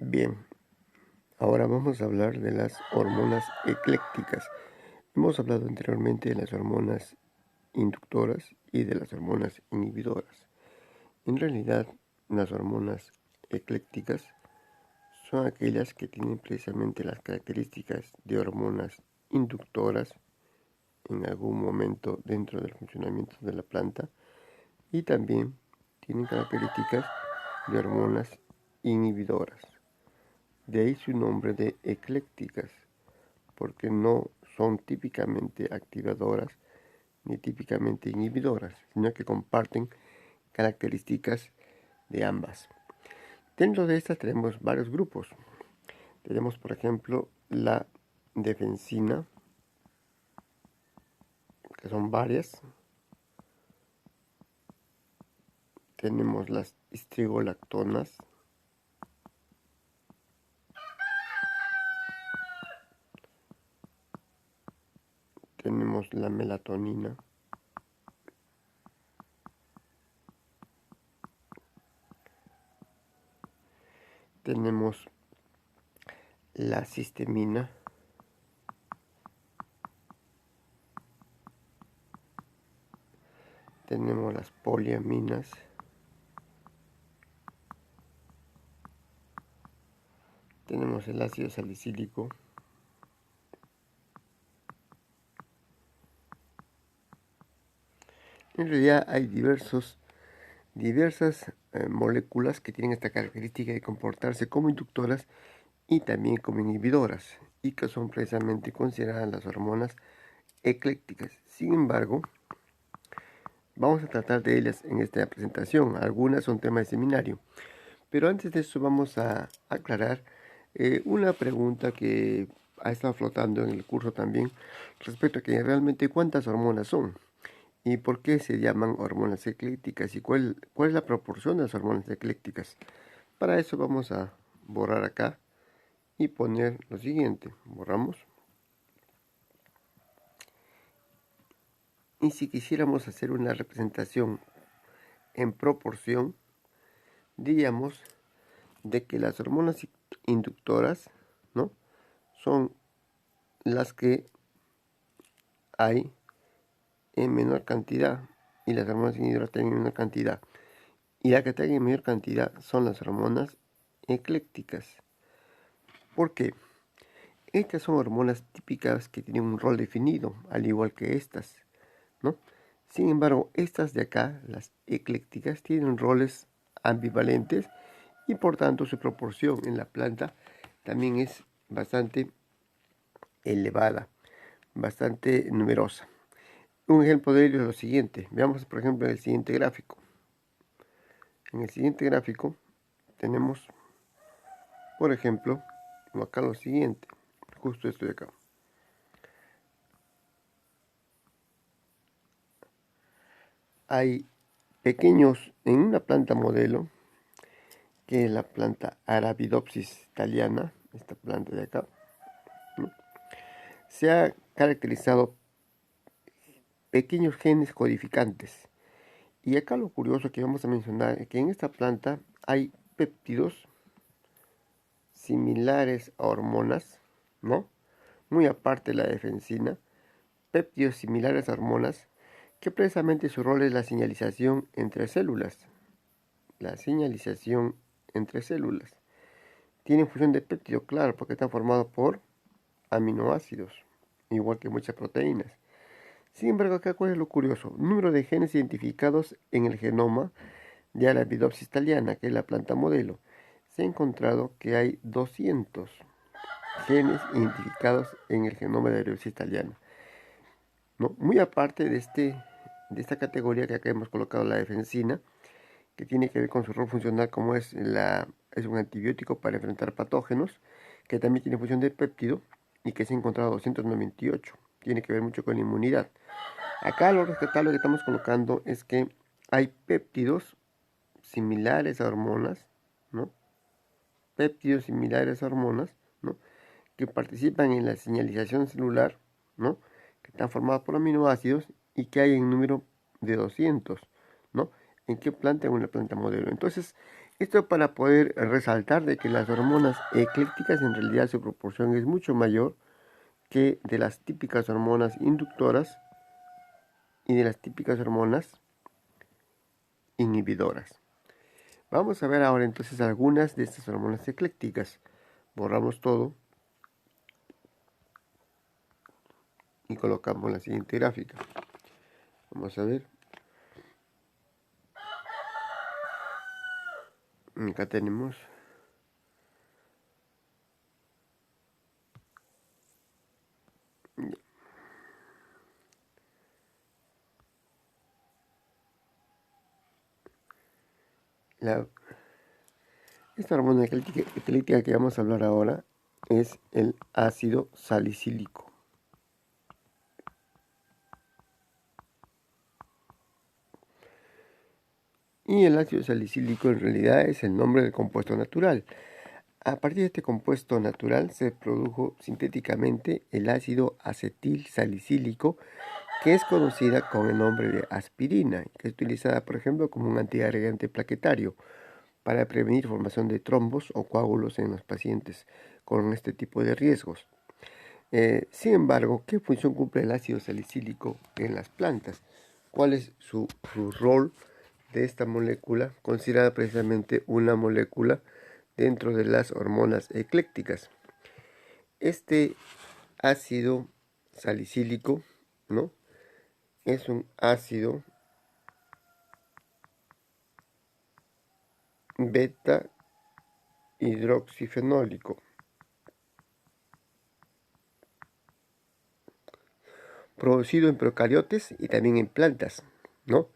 Bien, ahora vamos a hablar de las hormonas eclécticas. Hemos hablado anteriormente de las hormonas inductoras y de las hormonas inhibidoras. En realidad, las hormonas eclécticas son aquellas que tienen precisamente las características de hormonas inductoras en algún momento dentro del funcionamiento de la planta y también tienen características de hormonas inhibidoras. De ahí su nombre de eclécticas, porque no son típicamente activadoras ni típicamente inhibidoras, sino que comparten características de ambas. Dentro de estas tenemos varios grupos. Tenemos, por ejemplo, la defensina, que son varias. Tenemos las histrigolactonas. Tenemos la melatonina. Tenemos la cistemina. Tenemos las poliaminas. Tenemos el ácido salicílico. En realidad hay diversas moléculas que tienen esta característica de comportarse como inductoras y también como inhibidoras, y que son precisamente consideradas las hormonas eclécticas. Sin embargo, vamos a tratar de ellas en esta presentación. Algunas son tema de seminario, pero antes de eso vamos a aclarar una pregunta que ha estado flotando en el curso también respecto a que realmente cuántas hormonas son. ¿Y por qué se llaman hormonas eclécticas? ¿Y cuál es la proporción de las hormonas eclécticas? Para eso vamos a borrar acá y poner lo siguiente. Borramos. Y si quisiéramos hacer una representación en proporción, diríamos de que las hormonas inductoras, ¿no?, son las que hay en menor cantidad y las hormonas inhibidoras tienen en menor cantidad. Y las que tienen en mayor cantidad son las hormonas eclécticas. ¿Por qué? Estas son hormonas típicas que tienen un rol definido, al igual que estas, ¿no? Sin embargo, estas de acá, las eclécticas, tienen roles ambivalentes y por tanto su proporción en la planta también es bastante elevada, bastante numerosa. Un ejemplo de ello es lo siguiente. Veamos, por ejemplo, el siguiente gráfico. En el siguiente gráfico tenemos, por ejemplo, acá lo siguiente, justo esto de acá. Hay pequeños, en una planta modelo, que es la planta Arabidopsis thaliana, esta planta de acá, ¿no?, se ha caracterizado pequeños genes codificantes. Y acá lo curioso que vamos a mencionar es que en esta planta hay péptidos similares a hormonas, ¿no?, muy aparte de la defensina, péptidos similares a hormonas, que precisamente su rol es la señalización entre células. La señalización entre células. Tienen función de péptido, claro, porque están formados por aminoácidos, igual que muchas proteínas. Sin embargo, acá cuál es lo curioso. Número de genes identificados en el genoma de Arabidopsis thaliana, que es la planta modelo. Se ha encontrado que hay 200 genes identificados en el genoma de Arabidopsis thaliana, ¿no? Muy aparte de esta categoría que acá hemos colocado, la defensina, que tiene que ver con su rol funcional como es un antibiótico para enfrentar patógenos, que también tiene función de péptido y que se ha encontrado 298. Tiene que ver mucho con la inmunidad. Acá lo rescatable que estamos colocando es que hay péptidos similares a hormonas, ¿no? Péptidos similares a hormonas, ¿no?, que participan en la señalización celular, ¿no?, que están formados por aminoácidos y que hay en número de 200, ¿no? ¿En qué planta? En una planta modelo. Entonces, Esto para poder resaltar de que las hormonas eclécticas en realidad su proporción es mucho mayor que de las típicas hormonas inductoras y de las típicas hormonas inhibidoras. Vamos a ver ahora entonces algunas de estas hormonas eclécticas. Borramos todo y colocamos la siguiente gráfica. Vamos a ver. Acá tenemos esta hormona ecléctica que vamos a hablar ahora es el ácido salicílico. Y el ácido salicílico en realidad es el nombre del compuesto natural. A partir de este compuesto natural se produjo sintéticamente el ácido acetil salicílico, que es conocida con el nombre de aspirina, que es utilizada, por ejemplo, como un antiagregante plaquetario para prevenir formación de trombos o coágulos en los pacientes con este tipo de riesgos. Sin embargo, ¿qué función cumple el ácido salicílico en las plantas? ¿Cuál es su rol de esta molécula, considerada precisamente una molécula dentro de las hormonas eclécticas? Este ácido salicílico, ¿no?, es un ácido beta hidroxifenólico producido en procariotes y también en plantas, ¿no?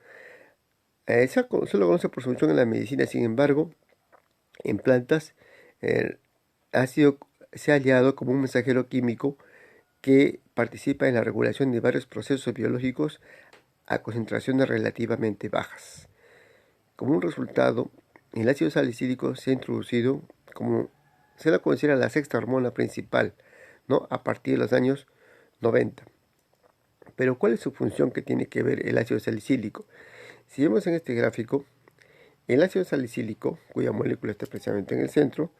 Se lo conoce por su función en la medicina. Sin embargo, en plantas se ha hallado como un mensajero químico que participa en la regulación de varios procesos biológicos a concentraciones relativamente bajas. Como un resultado, el ácido salicílico se ha introducido como se la considera la sexta hormona principal, ¿no?, a partir de los años 90. Pero ¿cuál es su función que tiene que ver el ácido salicílico? Si vemos en este gráfico, el ácido salicílico, cuya molécula está precisamente en el centro,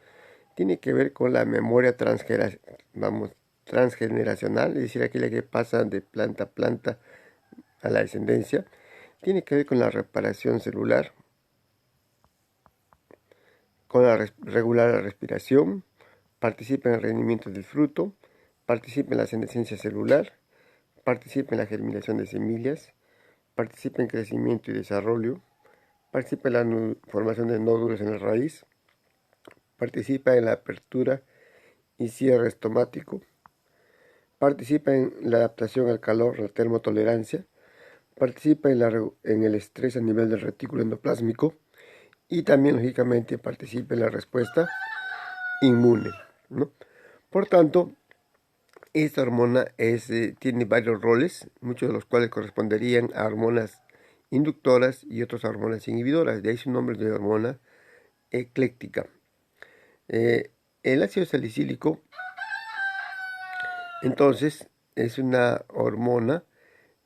tiene que ver con la memoria transgeneracional, es decir, aquella que pasa de planta a planta a la descendencia. Tiene que ver con la reparación celular, con regular la respiración, participa en el rendimiento del fruto, participa en la senescencia celular, participa en la germinación de semillas, participa en crecimiento y desarrollo, participa en la formación de nódulos en la raíz, participa en la apertura y cierre estomático, participa en la adaptación al calor, la termotolerancia, participa en el estrés a nivel del retículo endoplásmico y también, lógicamente, participa en la respuesta inmune, ¿no? Por tanto, esta hormona tiene varios roles, muchos de los cuales corresponderían a hormonas inductoras y otros a hormonas inhibidoras. De ahí su nombre de hormona ecléctica. El ácido salicílico, entonces, es una hormona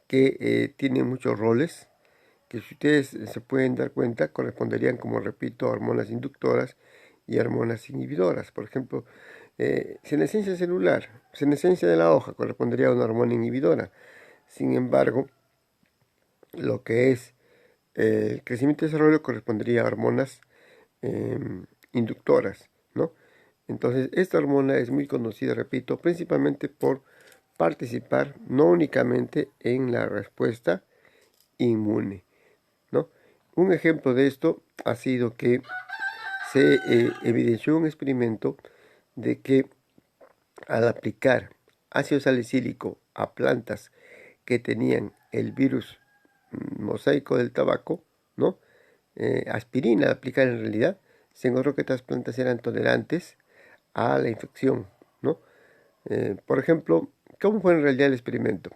que tiene muchos roles, que si ustedes se pueden dar cuenta, corresponderían, como repito, a hormonas inductoras y hormonas inhibidoras. Por ejemplo, senescencia celular, senescencia de la hoja, correspondería a una hormona inhibidora. Sin embargo, lo que es el crecimiento y desarrollo correspondería a hormonas inductoras, ¿no? Entonces, esta hormona es muy conocida, repito, principalmente por participar no únicamente en la respuesta inmune, ¿no? Un ejemplo de esto ha sido que se evidenció un experimento de que al aplicar ácido salicílico a plantas que tenían el virus mosaico del tabaco, ¿no?, aspirina al aplicar en realidad, se encontró que estas plantas eran tolerantes a la infección, ¿no? Por ejemplo, ¿cómo fue en realidad el experimento?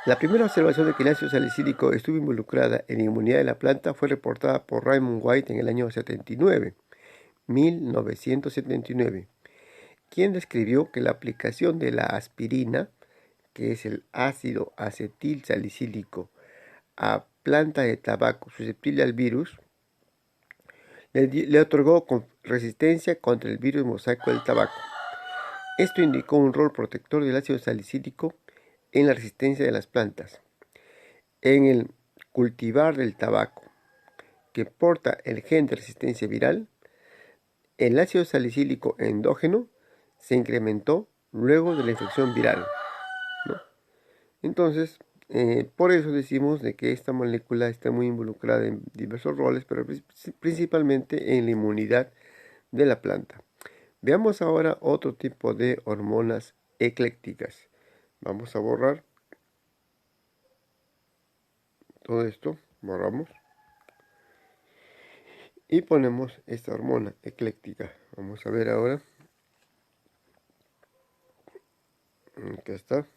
La primera observación de que el ácido salicílico estuvo involucrada en la inmunidad de la planta fue reportada por Raymond White en el año 1979, quien describió que la aplicación de la aspirina, que es el ácido acetil salicílico, a planta de tabaco susceptible al virus, le otorgó resistencia contra el virus mosaico del tabaco. Esto indicó un rol protector del ácido salicílico en la resistencia de las plantas. En el cultivar del tabaco, que porta el gen de resistencia viral, el ácido salicílico endógeno se incrementó luego de la infección viral, ¿no? Entonces, por eso decimos de que esta molécula está muy involucrada en diversos roles, pero principalmente en la inmunidad de la planta. Veamos ahora otro tipo de hormonas eclécticas. Vamos a borrar todo esto, borramos y ponemos esta hormona ecléctica. Vamos a ver ahora. Aquí está.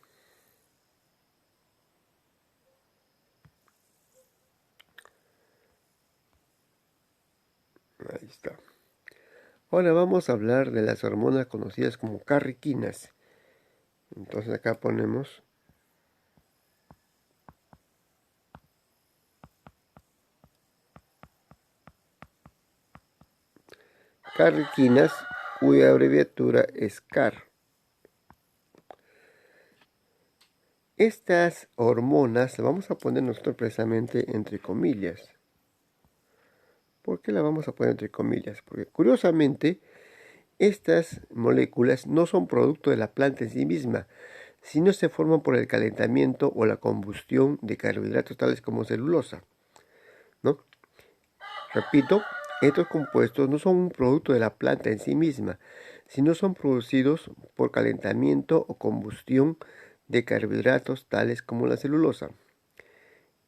Ahí está. Ahora vamos a hablar de las hormonas conocidas como carriquinas. Entonces acá ponemos carriquinas, cuya abreviatura es CAR. Estas hormonas las vamos a poner nosotros precisamente entre comillas. ¿Por qué la vamos a poner entre comillas? Porque curiosamente estas moléculas no son producto de la planta en sí misma, sino se forman por el calentamiento o la combustión de carbohidratos tales como celulosa, ¿no? Repito, estos compuestos no son un producto de la planta en sí misma, sino son producidos por calentamiento o combustión de carbohidratos tales como la celulosa.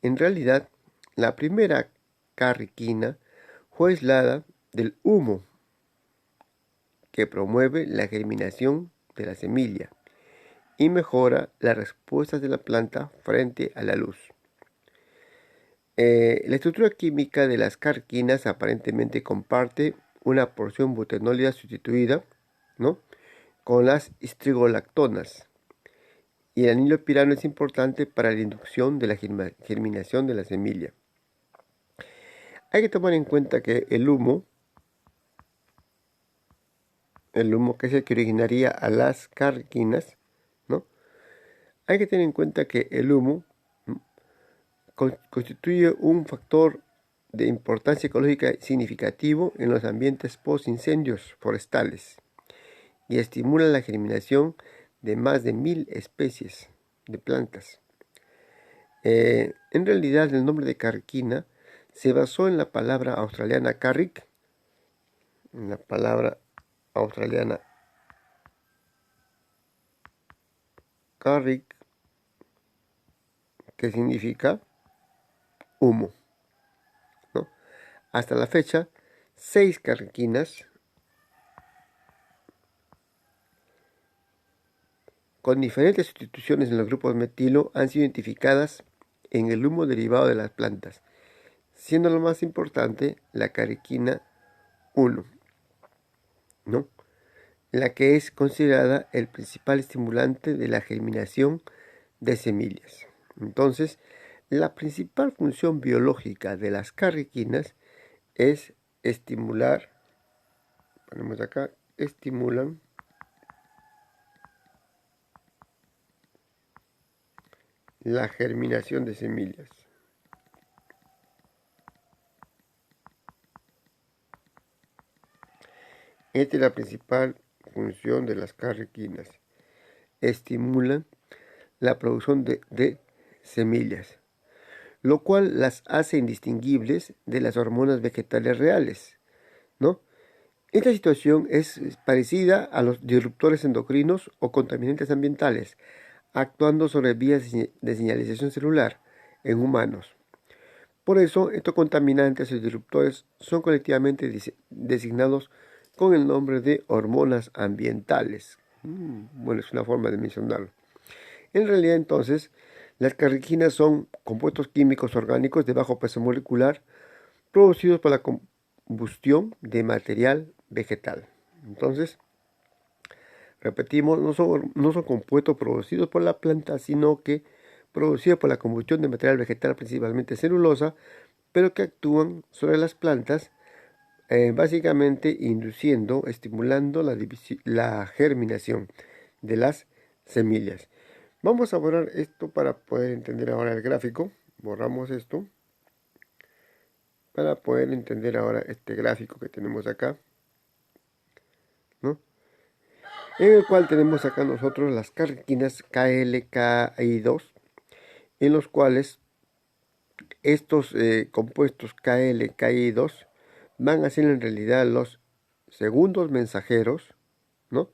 En realidad, la primera carriquina fue aislada del humo, que promueve la germinación de la semilla y mejora las respuestas de la planta frente a la luz. La estructura química de las carquinas aparentemente comparte una porción butenólica sustituida, ¿no?, con las histrigolactonas. Y el anillo pirano es importante para la inducción de la germinación de la semilla. Hay que tomar en cuenta que el humo que es el que originaría a las carquinas, ¿no? Hay que tener en cuenta que el humo constituye un factor de importancia ecológica significativo en los ambientes post-incendios forestales y estimula la germinación de más de 1000 especies de plantas. En realidad, el nombre de carriquina se basó en la palabra australiana carrick, en la palabra australiana carrick, que significa humo, ¿no? Hasta la fecha, 6 carriquinas con diferentes sustituciones en los grupos metilo han sido identificadas en el humo derivado de las plantas, siendo lo más importante la carriquina 1, ¿no?, la que es considerada el principal estimulante de la germinación de semillas. Entonces, la principal función biológica de las carriquinas es estimular, ponemos acá, estimulan la germinación de semillas. Esta es la principal función de las carriquinas. Estimulan la producción de semillas, lo cual las hace indistinguibles de las hormonas vegetales reales, ¿no? Esta situación es parecida a los disruptores endocrinos o contaminantes ambientales, actuando sobre vías de señalización celular en humanos. Por eso, estos contaminantes y disruptores son colectivamente designados con el nombre de hormonas ambientales. Bueno, es una forma de mencionarlo. En realidad, entonces, las carriquinas son compuestos químicos orgánicos de bajo peso molecular producidos por la combustión de material vegetal. Entonces, repetimos, no son compuestos producidos por la planta, sino que producidos por la combustión de material vegetal, principalmente celulosa, pero que actúan sobre las plantas básicamente induciendo, estimulando la germinación de las semillas. Vamos a borrar esto para poder entender ahora el gráfico. Borramos esto para poder entender ahora este gráfico que tenemos acá, ¿no? En el cual tenemos acá nosotros las carrequinas KL, KI2, en los cuales estos compuestos KL, KI2 van a ser en realidad los segundos mensajeros, ¿no?,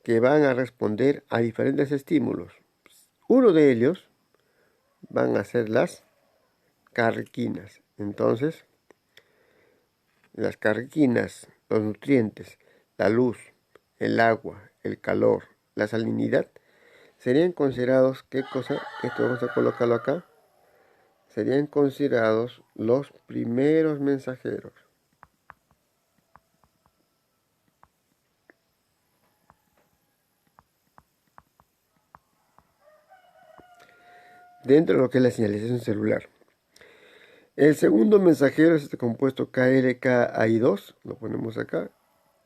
que van a responder a diferentes estímulos. Uno de ellos van a ser las carrequinas. Entonces, las carrequinas, los nutrientes, la luz, el agua, el calor, la salinidad, serían considerados, ¿qué cosa? Esto vamos a colocarlo acá. Serían considerados los primeros mensajeros. Dentro de lo que es la señalización celular. El segundo mensajero es este compuesto KLKI2, lo ponemos acá.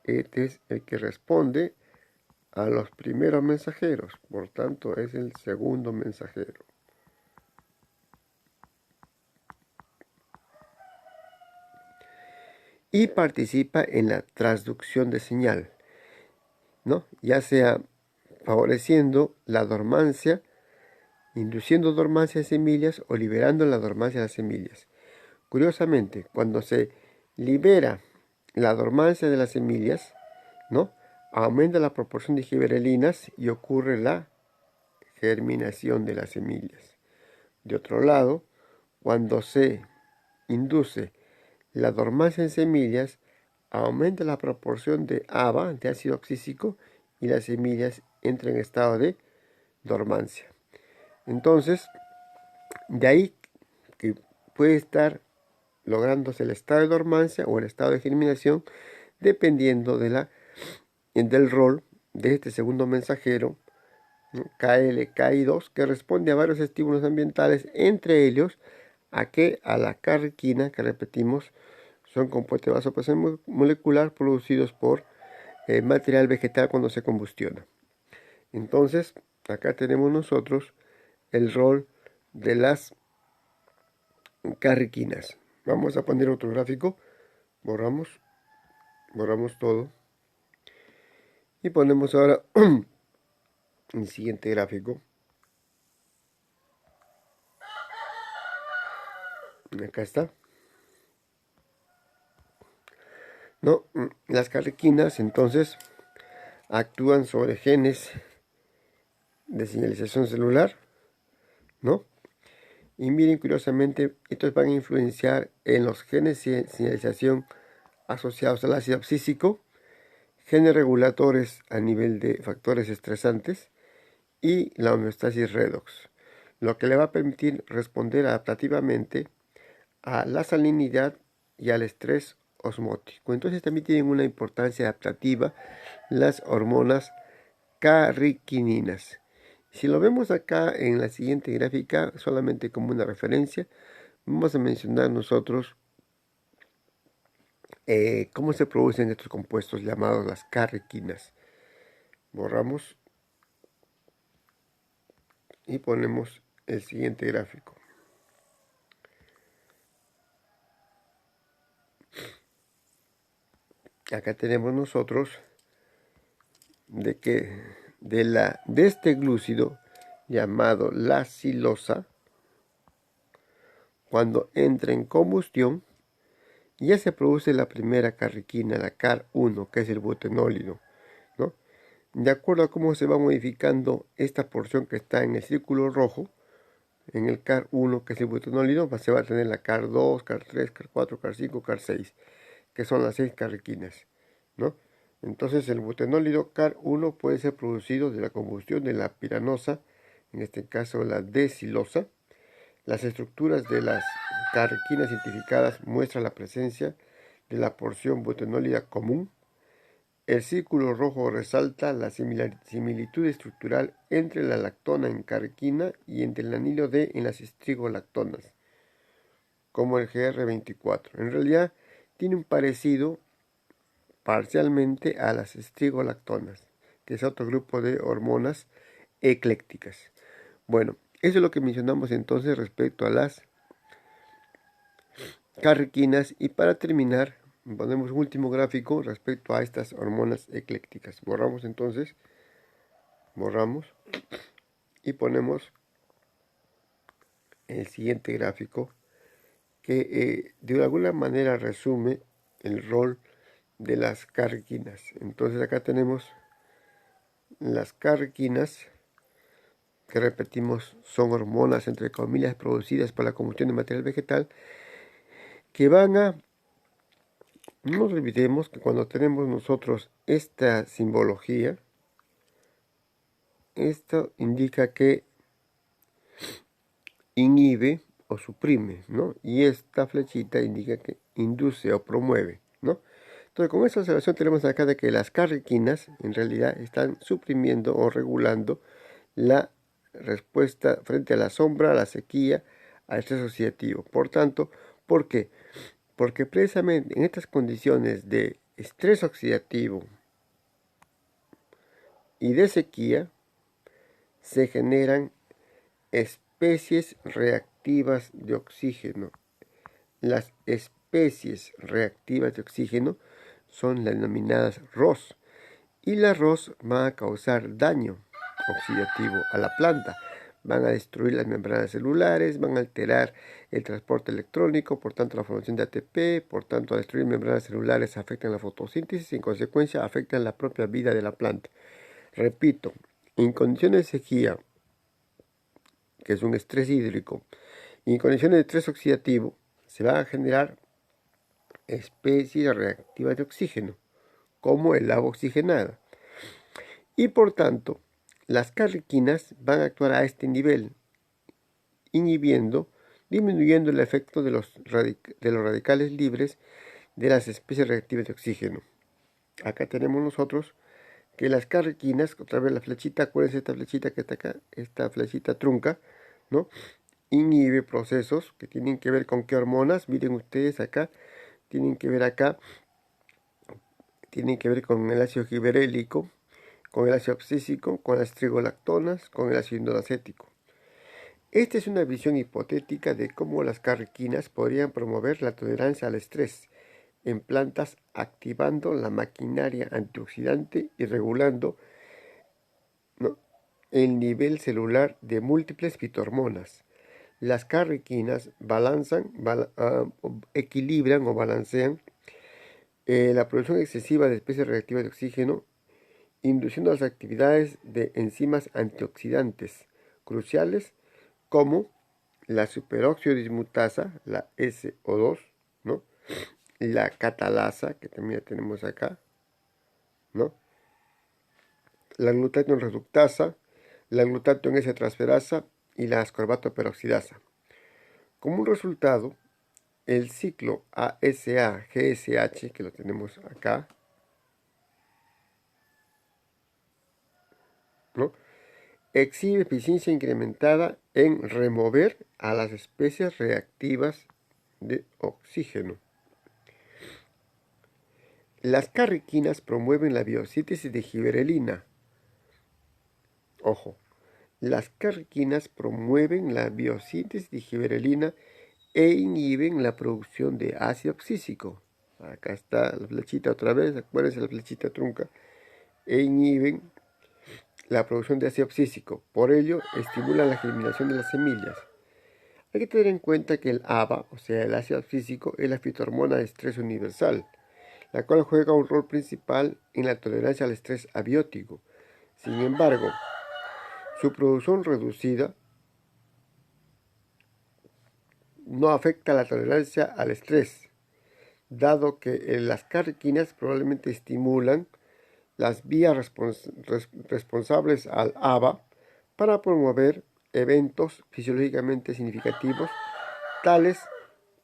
Este es el que responde a los primeros mensajeros, por tanto es el segundo mensajero. Y participa en la transducción de señal, ¿no?, ya sea favoreciendo la dormancia, induciendo dormancia de semillas o liberando la dormancia de las semillas. Curiosamente, cuando se libera la dormancia de las semillas, ¿no?, aumenta la proporción de giberelinas y ocurre la germinación de las semillas. De otro lado, cuando se induce la dormancia en semillas, aumenta la proporción de ABA, de ácido oxísico, y las semillas entran en estado de dormancia. Entonces, de ahí que puede estar lográndose el estado de dormancia o el estado de germinación, dependiendo del rol de este segundo mensajero, KLKI2, que responde a varios estímulos ambientales, entre ellos a la carrequina, que repetimos, son compuestos de vasopresión molecular producidos por material vegetal cuando se combustiona. Entonces, acá tenemos nosotros el rol de las carrequinas. Vamos a poner otro gráfico. Borramos todo. Y ponemos ahora el siguiente gráfico. Acá está. No, las carrequinas entonces actúan sobre genes de señalización celular, ¿no? Y miren, curiosamente, estos van a influenciar en los genes de señalización asociados al ácido abscísico, genes reguladores a nivel de factores estresantes y la homeostasis redox, lo que le va a permitir responder adaptativamente a la salinidad y al estrés osmótico. Entonces también tienen una importancia adaptativa las hormonas carrequininas. Si lo vemos acá en la siguiente gráfica, solamente como una referencia, vamos a mencionar nosotros cómo se producen estos compuestos llamados las carrequinas. Borramos y ponemos el siguiente gráfico. Acá tenemos nosotros de este glúcido llamado la silosa, cuando entra en combustión, ya se produce la primera carrequina, la CAR1, que es el butenólido, ¿no? De acuerdo a cómo se va modificando esta porción que está en el círculo rojo, en el CAR1, que es el butenólido, se va a tener la CAR2, CAR3, CAR4, CAR5, CAR6, que son las 6 carrequinas, ¿no? Entonces el butenólido CAR1 puede ser producido de la combustión de la piranosa, en este caso la D-silosa. Las estructuras de las carrequinas identificadas muestran la presencia de la porción butenólida común. El círculo rojo resalta la similitud estructural entre la lactona en carrequina y entre el anillo D en las estrigolactonas, como el GR24. En realidad, tiene un parecido parcialmente a las estrigolactonas, que es otro grupo de hormonas eclécticas. Bueno, eso es lo que mencionamos entonces respecto a las carrequinas, y para terminar ponemos un último gráfico respecto a estas hormonas eclécticas. Borramos entonces, borramos y ponemos el siguiente gráfico que de alguna manera resume el rol de las carrequinas. Entonces acá tenemos las carrequinas, que repetimos son hormonas entre comillas producidas por la combustión de material vegetal, que van a, no nos olvidemos que cuando tenemos nosotros esta simbología, esto indica que inhibe o suprime, ¿no? Y esta flechita indica que induce o promueve, ¿no? Entonces, con esta observación tenemos acá de que las carrequinas en realidad están suprimiendo o regulando la respuesta frente a la sombra, a la sequía, al estrés oxidativo. Por tanto, ¿por qué? Porque precisamente en estas condiciones de estrés oxidativo y de sequía se generan especies reactivas de oxígeno. Las especies reactivas de oxígeno son las denominadas ROS, y las ROS van a causar daño oxidativo a la planta. Van a destruir las membranas celulares, van a alterar el transporte electrónico, por tanto la formación de ATP, por tanto al destruir membranas celulares afectan la fotosíntesis y en consecuencia afectan la propia vida de la planta. Repito, en condiciones de sequía, que es un estrés hídrico, y en condiciones de estrés oxidativo, se van a generar especies reactivas de oxígeno, como el agua oxigenada. Y por tanto, las carrequinas van a actuar a este nivel, inhibiendo, disminuyendo el efecto de los radicales libres de las especies reactivas de oxígeno. Acá tenemos nosotros que las carrequinas, otra vez la flechita, acuérdense esta flechita que está acá, esta flechita trunca, ¿no? Inhibe procesos que tienen que ver con qué hormonas, miren ustedes acá, tienen que ver acá, tienen que ver con el ácido giberélico, con el ácido abscísico, con las trigolactonas, con el ácido indolacético. Esta es una visión hipotética de cómo las carrequinas podrían promover la tolerancia al estrés en plantas, activando la maquinaria antioxidante y regulando, ¿no?, el nivel celular de múltiples fitohormonas. Las carrequinas equilibran o balancean la producción excesiva de especies reactivas de oxígeno, induciendo las actividades de enzimas antioxidantes cruciales como la superóxido dismutasa, la SO2, ¿no?, la catalasa, que también tenemos acá, ¿no?, la glutatión reductasa, la glutatión S-transferasa y la ascorbato peroxidasa. Como un resultado, el ciclo ASA-GSH, que lo tenemos acá, ¿no?, exhibe eficiencia incrementada en remover a las especies reactivas de oxígeno. Las carrequinas promueven la biosíntesis de giberelina. Ojo, las carrequinas promueven la biosíntesis de giberelina e inhiben la producción de ácido abscísico. Acá está la flechita otra vez, acuérdense la flechita trunca. E inhiben la producción de ácido abscísico. Por ello, estimulan la germinación de las semillas. Hay que tener en cuenta que el ABA, o sea, el ácido abscísico, es la fitohormona de estrés universal, la cual juega un rol principal en la tolerancia al estrés abiótico. Sin embargo, su producción reducida no afecta la tolerancia al estrés, dado que las carrequinas probablemente estimulan las vías responsables al ABA para promover eventos fisiológicamente significativos, tales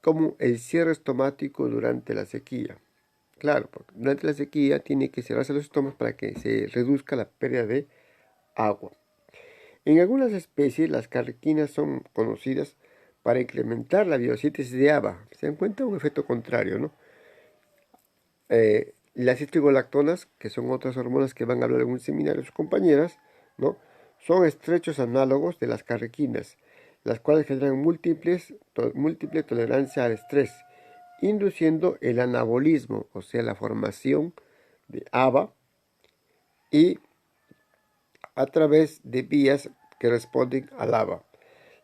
como el cierre estomático durante la sequía. Claro, porque durante la sequía tiene que cerrarse los estómagos para que se reduzca la pérdida de agua. En algunas especies, las carrequinas son conocidas para incrementar la biosíntesis de ABA. Se encuentra un efecto contrario, ¿no?, Las citricolactonas, que son otras hormonas que van a hablar en un seminario sus compañeras, ¿no? Son estrechos análogos de las carrequinas, las cuales generan múltiple tolerancia al estrés, induciendo el anabolismo, o sea, la formación de ABA, y a través de vías que responden al ABA.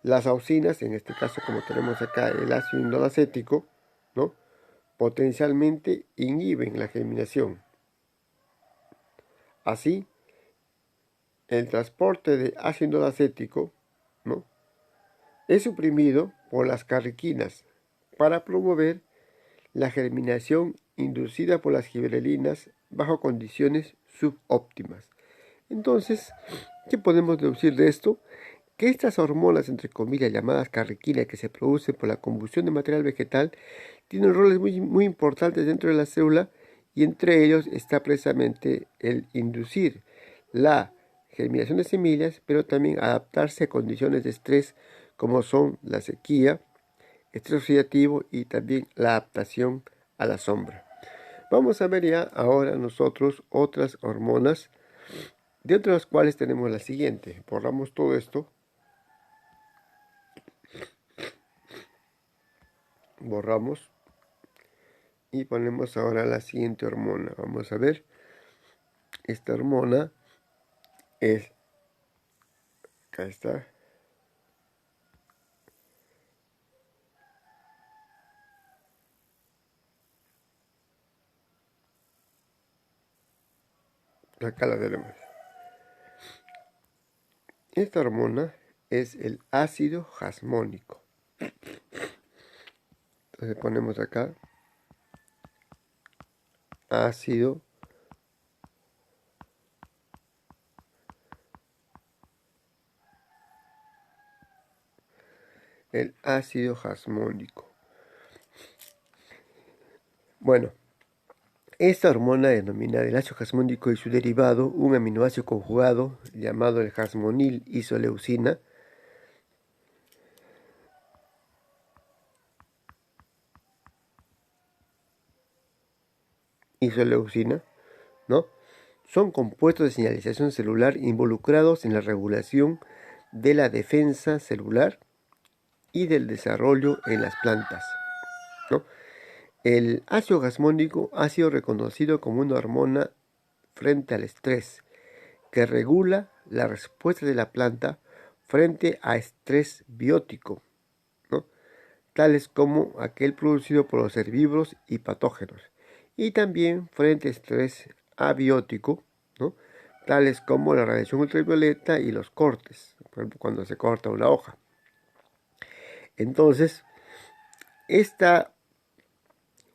Las auxinas, en este caso como tenemos acá el ácido indolacético, ¿no? Potencialmente inhiben la germinación. Así, el transporte de ácido indolacético, ¿no?, es suprimido por las carrequinas para promover la germinación inducida por las giberelinas bajo condiciones subóptimas. Entonces, ¿qué podemos deducir de esto? Que estas hormonas, entre comillas, llamadas carrequinas, que se producen por la combustión de material vegetal, tienen roles muy importantes dentro de la célula, y entre ellos está precisamente el inducir la germinación de semillas, pero también adaptarse a condiciones de estrés como son la sequía, estrés oxidativo y también la adaptación a la sombra. Vamos a ver ya ahora nosotros otras hormonas, dentro de las cuales tenemos la siguiente. Borramos todo esto. Borramos y ponemos ahora la siguiente hormona. Vamos a ver. Esta hormona es, acá está, acá la tenemos. Esta hormona es el ácido jasmónico. Entonces ponemos acá ácido el ácido jasmónico. Bueno, esta hormona denominada el ácido jasmónico y su derivado, un aminoácido conjugado llamado el jasmonil isoleucina, ¿no?, son compuestos de señalización celular involucrados en la regulación de la defensa celular y del desarrollo en las plantas, ¿no? El ácido jasmónico ha sido reconocido como una hormona frente al estrés, que regula la respuesta de la planta frente a estrés biótico, ¿no?, tales como aquel producido por los herbívoros y patógenos, y también frente a estrés abiótico, ¿no?, tales como la radiación ultravioleta y los cortes, por ejemplo, cuando se corta una hoja. Entonces, esta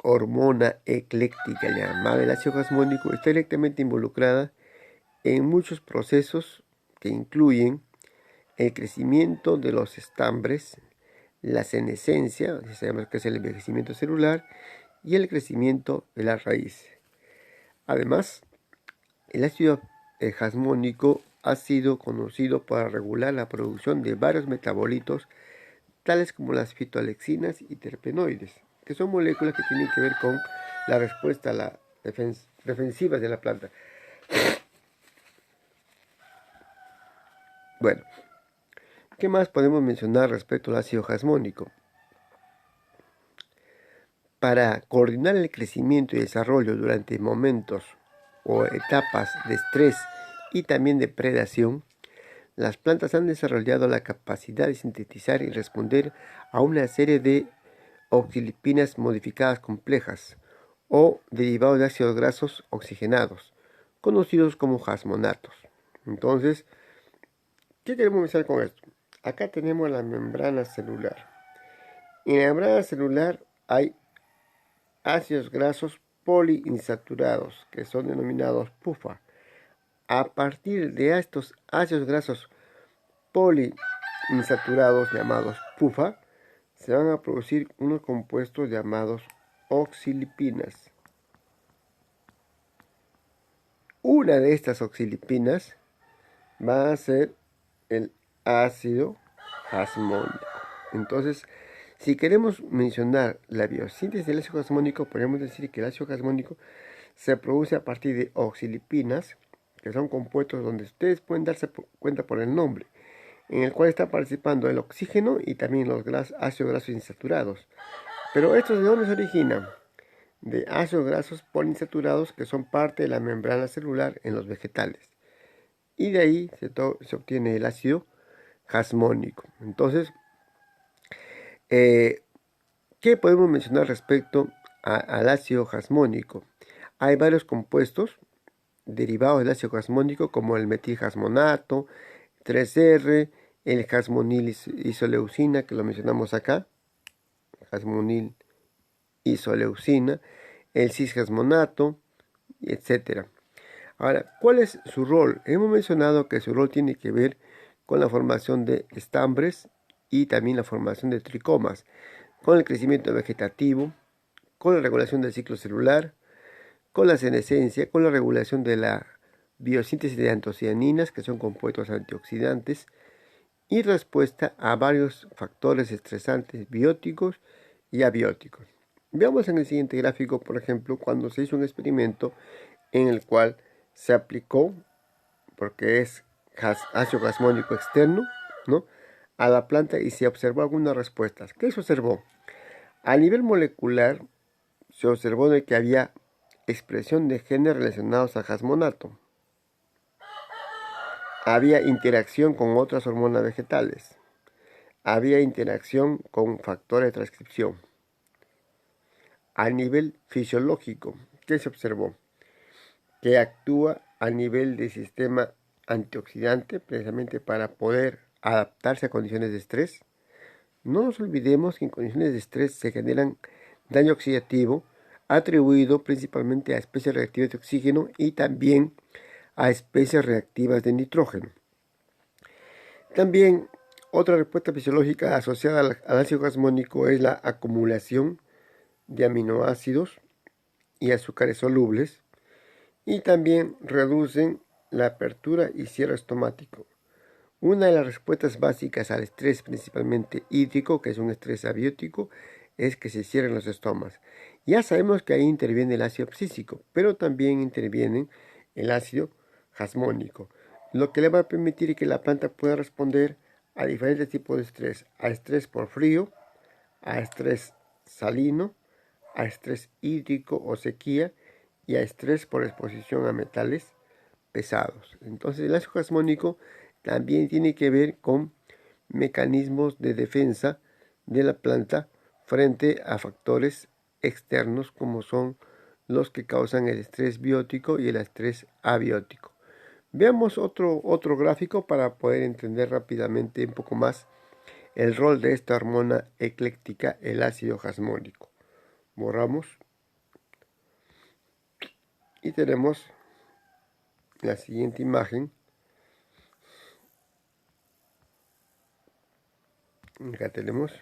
hormona ecléctica llamada el ácido jasmónico está directamente involucrada en muchos procesos que incluyen el crecimiento de los estambres, la senescencia, sabemos que es el envejecimiento celular, y el crecimiento de la raíz. Además, el ácido jasmónico ha sido conocido para regular la producción de varios metabolitos, tales como las fitoalexinas y terpenoides, que son moléculas que tienen que ver con la respuesta a la defensiva de la planta. Bueno, ¿qué más podemos mencionar respecto al ácido jasmónico? Para coordinar el crecimiento y desarrollo durante momentos o etapas de estrés y también de predación, las plantas han desarrollado la capacidad de sintetizar y responder a una serie de oxilipinas modificadas complejas o derivados de ácidos grasos oxigenados, conocidos como jasmonatos. Entonces, ¿qué queremos mencionar con esto? Acá tenemos la membrana celular. En la membrana celular hay ácidos grasos poliinsaturados, que son denominados PUFA. A partir de estos ácidos grasos poliinsaturados llamados PUFA, se van a producir unos compuestos llamados oxilipinas. Una de estas oxilipinas va a ser el ácido jasmónico. Entonces, Si queremos mencionar la biosíntesis del ácido jasmónico, podemos decir que el ácido jasmónico se produce a partir de oxilipinas, que son compuestos donde ustedes pueden darse cuenta por el nombre, en el cual está participando el oxígeno y también los ácidos grasos insaturados. Pero estos, ¿de dónde se originan? De ácidos grasos poliinsaturados que son parte de la membrana celular en los vegetales. Y de ahí se obtiene el ácido jasmónico. Entonces, ¿qué podemos mencionar respecto al ácido jasmónico? Hay varios compuestos derivados del ácido jasmónico como el metilhasmonato, 3R, el jasmonil isoleucina, que lo mencionamos acá, jasmonil isoleucina, el cisjasmonato, etc. Ahora, ¿cuál es su rol? Hemos mencionado que su rol tiene que ver con la formación de estambres y también la formación de tricomas, con el crecimiento vegetativo, con la regulación del ciclo celular, con la senescencia, con la regulación de la biosíntesis de antocianinas, que son compuestos antioxidantes, y respuesta a varios factores estresantes bióticos y abióticos. Veamos en el siguiente gráfico, por ejemplo, cuando se hizo un experimento en el cual se aplicó, porque es ácido jasmónico externo, ¿no?, a la planta y se observó algunas respuestas. ¿Qué se observó? A nivel molecular se observó de que había expresión de genes relacionados al jasmonato. Había interacción con otras hormonas vegetales. Había interacción con factores de transcripción. A nivel fisiológico, ¿qué se observó? Que actúa a nivel del sistema antioxidante, precisamente para poder adaptarse a condiciones de estrés. No nos olvidemos que en condiciones de estrés se generan daño oxidativo atribuido principalmente a especies reactivas de oxígeno y también a especies reactivas de nitrógeno. También otra respuesta fisiológica asociada al ácido jasmónico es la acumulación de aminoácidos y azúcares solubles, y también reducen la apertura y cierre estomático. Una de las respuestas básicas al estrés, principalmente hídrico, que es un estrés abiótico, es que se cierren los estómagos. Ya sabemos que ahí interviene el ácido abscísico, pero también interviene el ácido jasmónico, lo que le va a permitir que la planta pueda responder a diferentes tipos de estrés: a estrés por frío, a estrés salino, a estrés hídrico o sequía y a estrés por exposición a metales pesados. Entonces el ácido jasmónico también tiene que ver con mecanismos de defensa de la planta frente a factores externos como son los que causan el estrés biótico y el estrés abiótico. Veamos otro gráfico para poder entender rápidamente un poco más el rol de esta hormona ecléctica, el ácido jasmónico. Borramos y tenemos la siguiente imagen. Acá tenemos,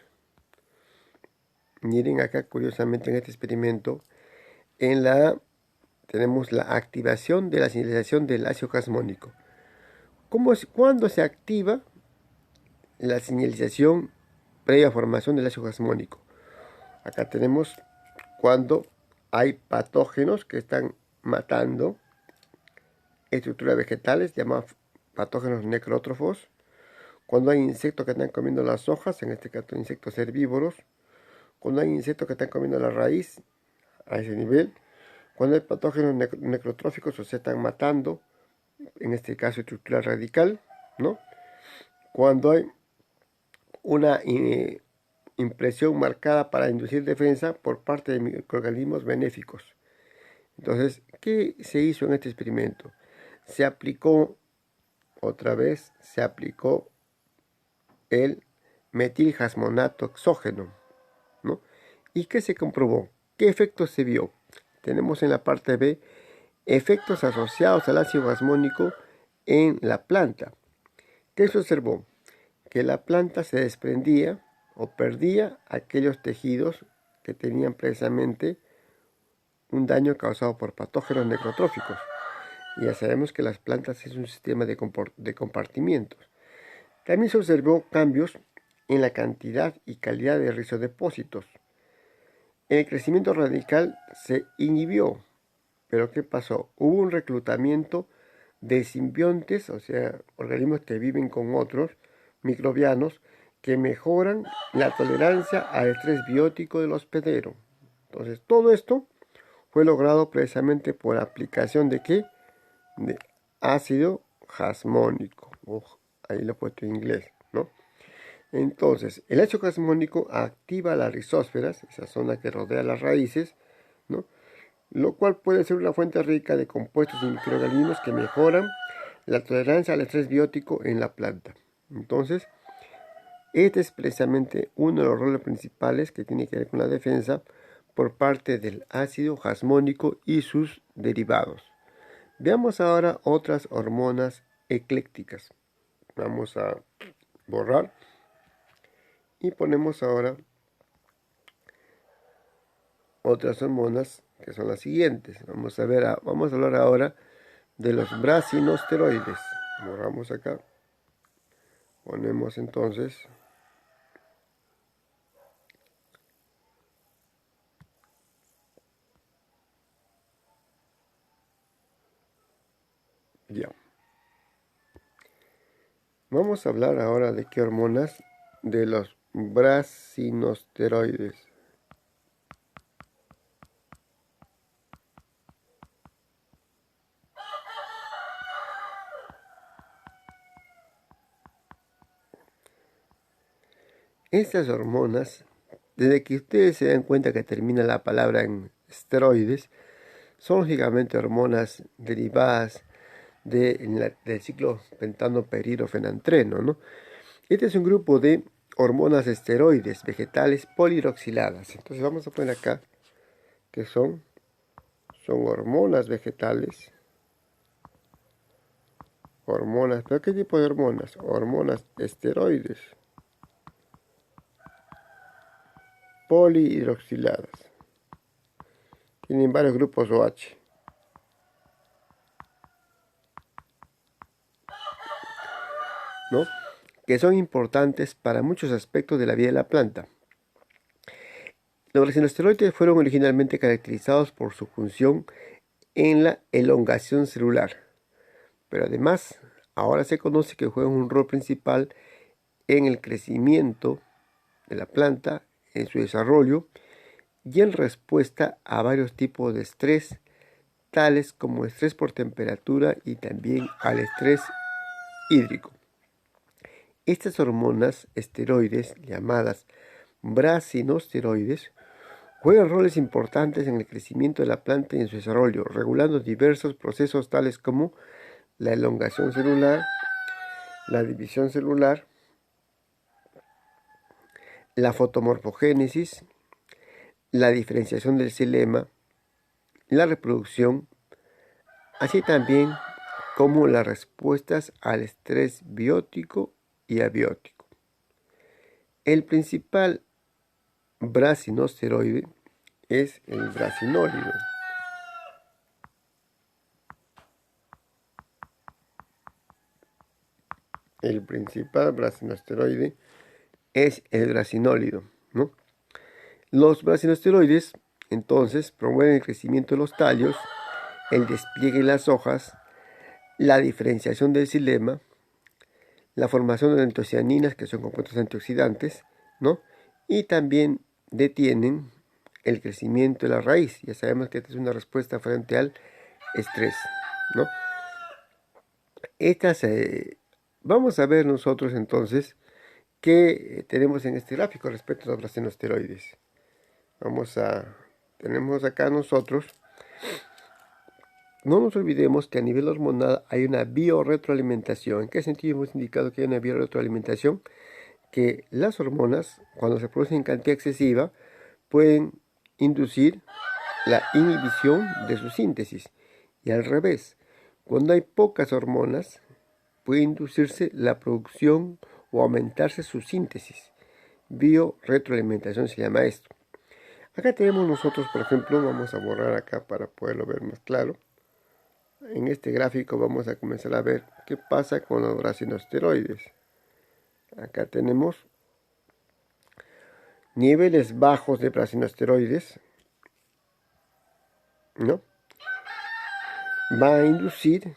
miren acá curiosamente en este experimento, tenemos la activación de la señalización del ácido jasmónico. ¿Cuándo se activa la señalización previa formación del ácido jasmónico? Acá tenemos cuando hay patógenos que están matando estructuras vegetales, llamados patógenos necrótrofos. Cuando hay insectos que están comiendo las hojas, en este caso insectos herbívoros. Cuando hay insectos que están comiendo la raíz, a ese nivel. Cuando hay patógenos necrotróficos, o se están matando, en este caso estructura radical, ¿no? Cuando hay una impresión marcada para inducir defensa por parte de microorganismos benéficos. Entonces, ¿qué se hizo en este experimento? Se aplicó el metilhasmonato exógeno, ¿no? ¿Y qué se comprobó? ¿Qué efectos se vio? Tenemos en la parte B efectos asociados al ácido jasmónico en la planta. ¿Qué se observó? Que la planta se desprendía o perdía aquellos tejidos que tenían precisamente un daño causado por patógenos necrotróficos. Y ya sabemos que las plantas es un sistema de compartimientos. También se observó cambios en la cantidad y calidad de rizodepósitos. El crecimiento radical se inhibió, pero ¿qué pasó? Hubo un reclutamiento de simbiontes, o sea, organismos que viven con otros microbianos que mejoran la tolerancia al estrés biótico del hospedero. Entonces, todo esto fue logrado precisamente por aplicación de ¿qué? De ácido jasmónico. Ahí lo he puesto en inglés, ¿no? Entonces, el ácido jasmónico activa las rizósferas, esa zona que rodea las raíces, ¿no? Lo cual puede ser una fuente rica de compuestos y microorganismos que mejoran la tolerancia al estrés biótico en la planta. Entonces, este es precisamente uno de los roles principales que tiene que ver con la defensa por parte del ácido jasmónico y sus derivados. Veamos ahora otras hormonas eclécticas. Vamos a borrar y ponemos ahora otras hormonas que son las siguientes. Vamos a hablar ahora de los brasinosteroides. Borramos acá. Ponemos entonces ya. Vamos a hablar ahora de qué hormonas, de los brasinosteroides. Estas hormonas, desde que ustedes se dan cuenta que termina la palabra en esteroides, son lógicamente hormonas derivadas del ciclo pentanoperirofenantreno, ¿no? Este es un grupo de hormonas esteroides vegetales polihidroxiladas. Entonces vamos a poner acá que son hormonas vegetales. Hormonas, ¿pero qué tipo de hormonas? Hormonas esteroides polihidroxiladas. Tienen varios grupos OH. ¿No? Que son importantes para muchos aspectos de la vida de la planta. Los brasinosteroides fueron originalmente caracterizados por su función en la elongación celular, pero además ahora se conoce que juegan un rol principal en el crecimiento de la planta, en su desarrollo y en respuesta a varios tipos de estrés, tales como estrés por temperatura y también al estrés hídrico. Estas hormonas esteroides, llamadas brasinosteroides, juegan roles importantes en el crecimiento de la planta y en su desarrollo, regulando diversos procesos tales como la elongación celular, la división celular, la fotomorfogénesis, la diferenciación del xilema, la reproducción, así también como las respuestas al estrés biótico y abiótico. El principal brasinosteroide es el brasinólido. El principal brasinosteroide es el brasinólido, ¿no? Los brasinosteroides, entonces, promueven el crecimiento de los tallos, el despliegue de las hojas, la diferenciación del xilema, la formación de antocianinas, que son compuestos antioxidantes, ¿no? Y también detienen el crecimiento de la raíz. Ya sabemos que esta es una respuesta frente al estrés, ¿no? Vamos a ver nosotros entonces qué tenemos en este gráfico respecto a los brasinosteroides. Tenemos acá nosotros, no nos olvidemos que a nivel hormonal hay una biorretroalimentación. ¿En qué sentido hemos indicado que hay una biorretroalimentación? Que las hormonas, cuando se producen en cantidad excesiva, pueden inducir la inhibición de su síntesis. Y al revés, cuando hay pocas hormonas, puede inducirse la producción o aumentarse su síntesis. Biorretroalimentación se llama esto. Acá tenemos nosotros, por ejemplo, vamos a borrar acá para poderlo ver más claro. En este gráfico vamos a comenzar a ver qué pasa con los brasinosteroides. Acá tenemos niveles bajos de brasinosteroides, ¿no? Va a inducir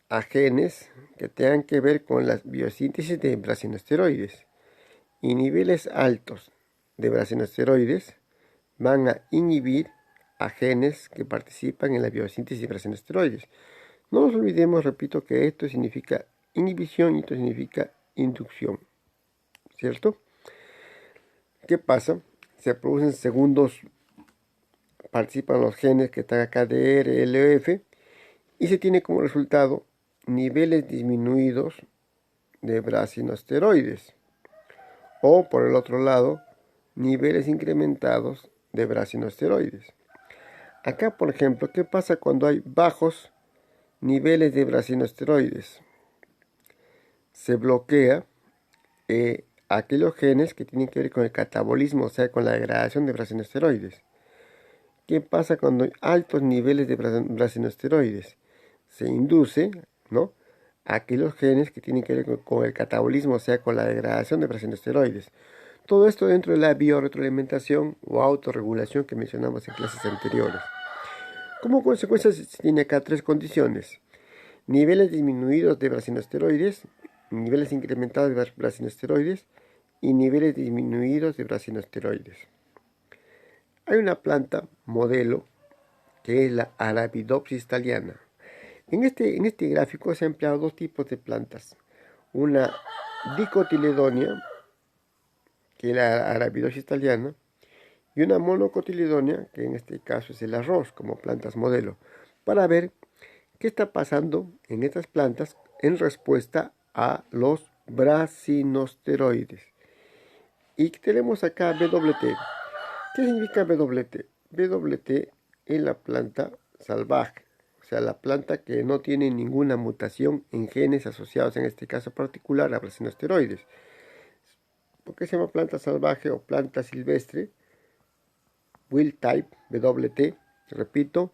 a genes que tengan que ver con la biosíntesis de brasinosteroides, y niveles altos de brasinosteroides van a inhibir a genes que participan en la biosíntesis de brasinosteroides. No nos olvidemos, repito, que esto significa inhibición y esto significa inducción, ¿cierto? ¿Qué pasa? Se producen segundos, participan los genes que están acá de R, L o F, y se tiene como resultado niveles disminuidos de brasinosteroides, o por el otro lado, niveles incrementados de brasinosteroides. Acá, por ejemplo, ¿qué pasa cuando hay bajos niveles de brasinosteroides? Se bloquea aquellos genes que tienen que ver con el catabolismo, o sea, con la degradación de brasinosteroides. ¿Qué pasa cuando hay altos niveles de brasinosteroides? Se induce, ¿no?, a aquellos genes que tienen que ver con el catabolismo, o sea, con la degradación de brasinosteroides. Todo esto dentro de la biorretroalimentación o autorregulación que mencionamos en clases anteriores. Como consecuencia se tiene acá tres condiciones: niveles disminuidos de brasinosteroides, niveles incrementados de brasinosteroides y niveles disminuidos de brasinosteroides. Hay una planta modelo que es la Arabidopsis thaliana. En este gráfico se han empleado dos tipos de plantas: una dicotiledonia, que es la Arabidopsis thaliana, y una monocotiledonia, que en este caso es el arroz, como plantas modelo, para ver qué está pasando en estas plantas en respuesta a los brasinosteroides. Y tenemos acá BWT. ¿Qué significa BWT? BWT es la planta salvaje, o sea, la planta que no tiene ninguna mutación en genes asociados, en este caso particular, a brasinosteroides. ¿Por qué se llama planta salvaje o planta silvestre? Wild type, WT, repito,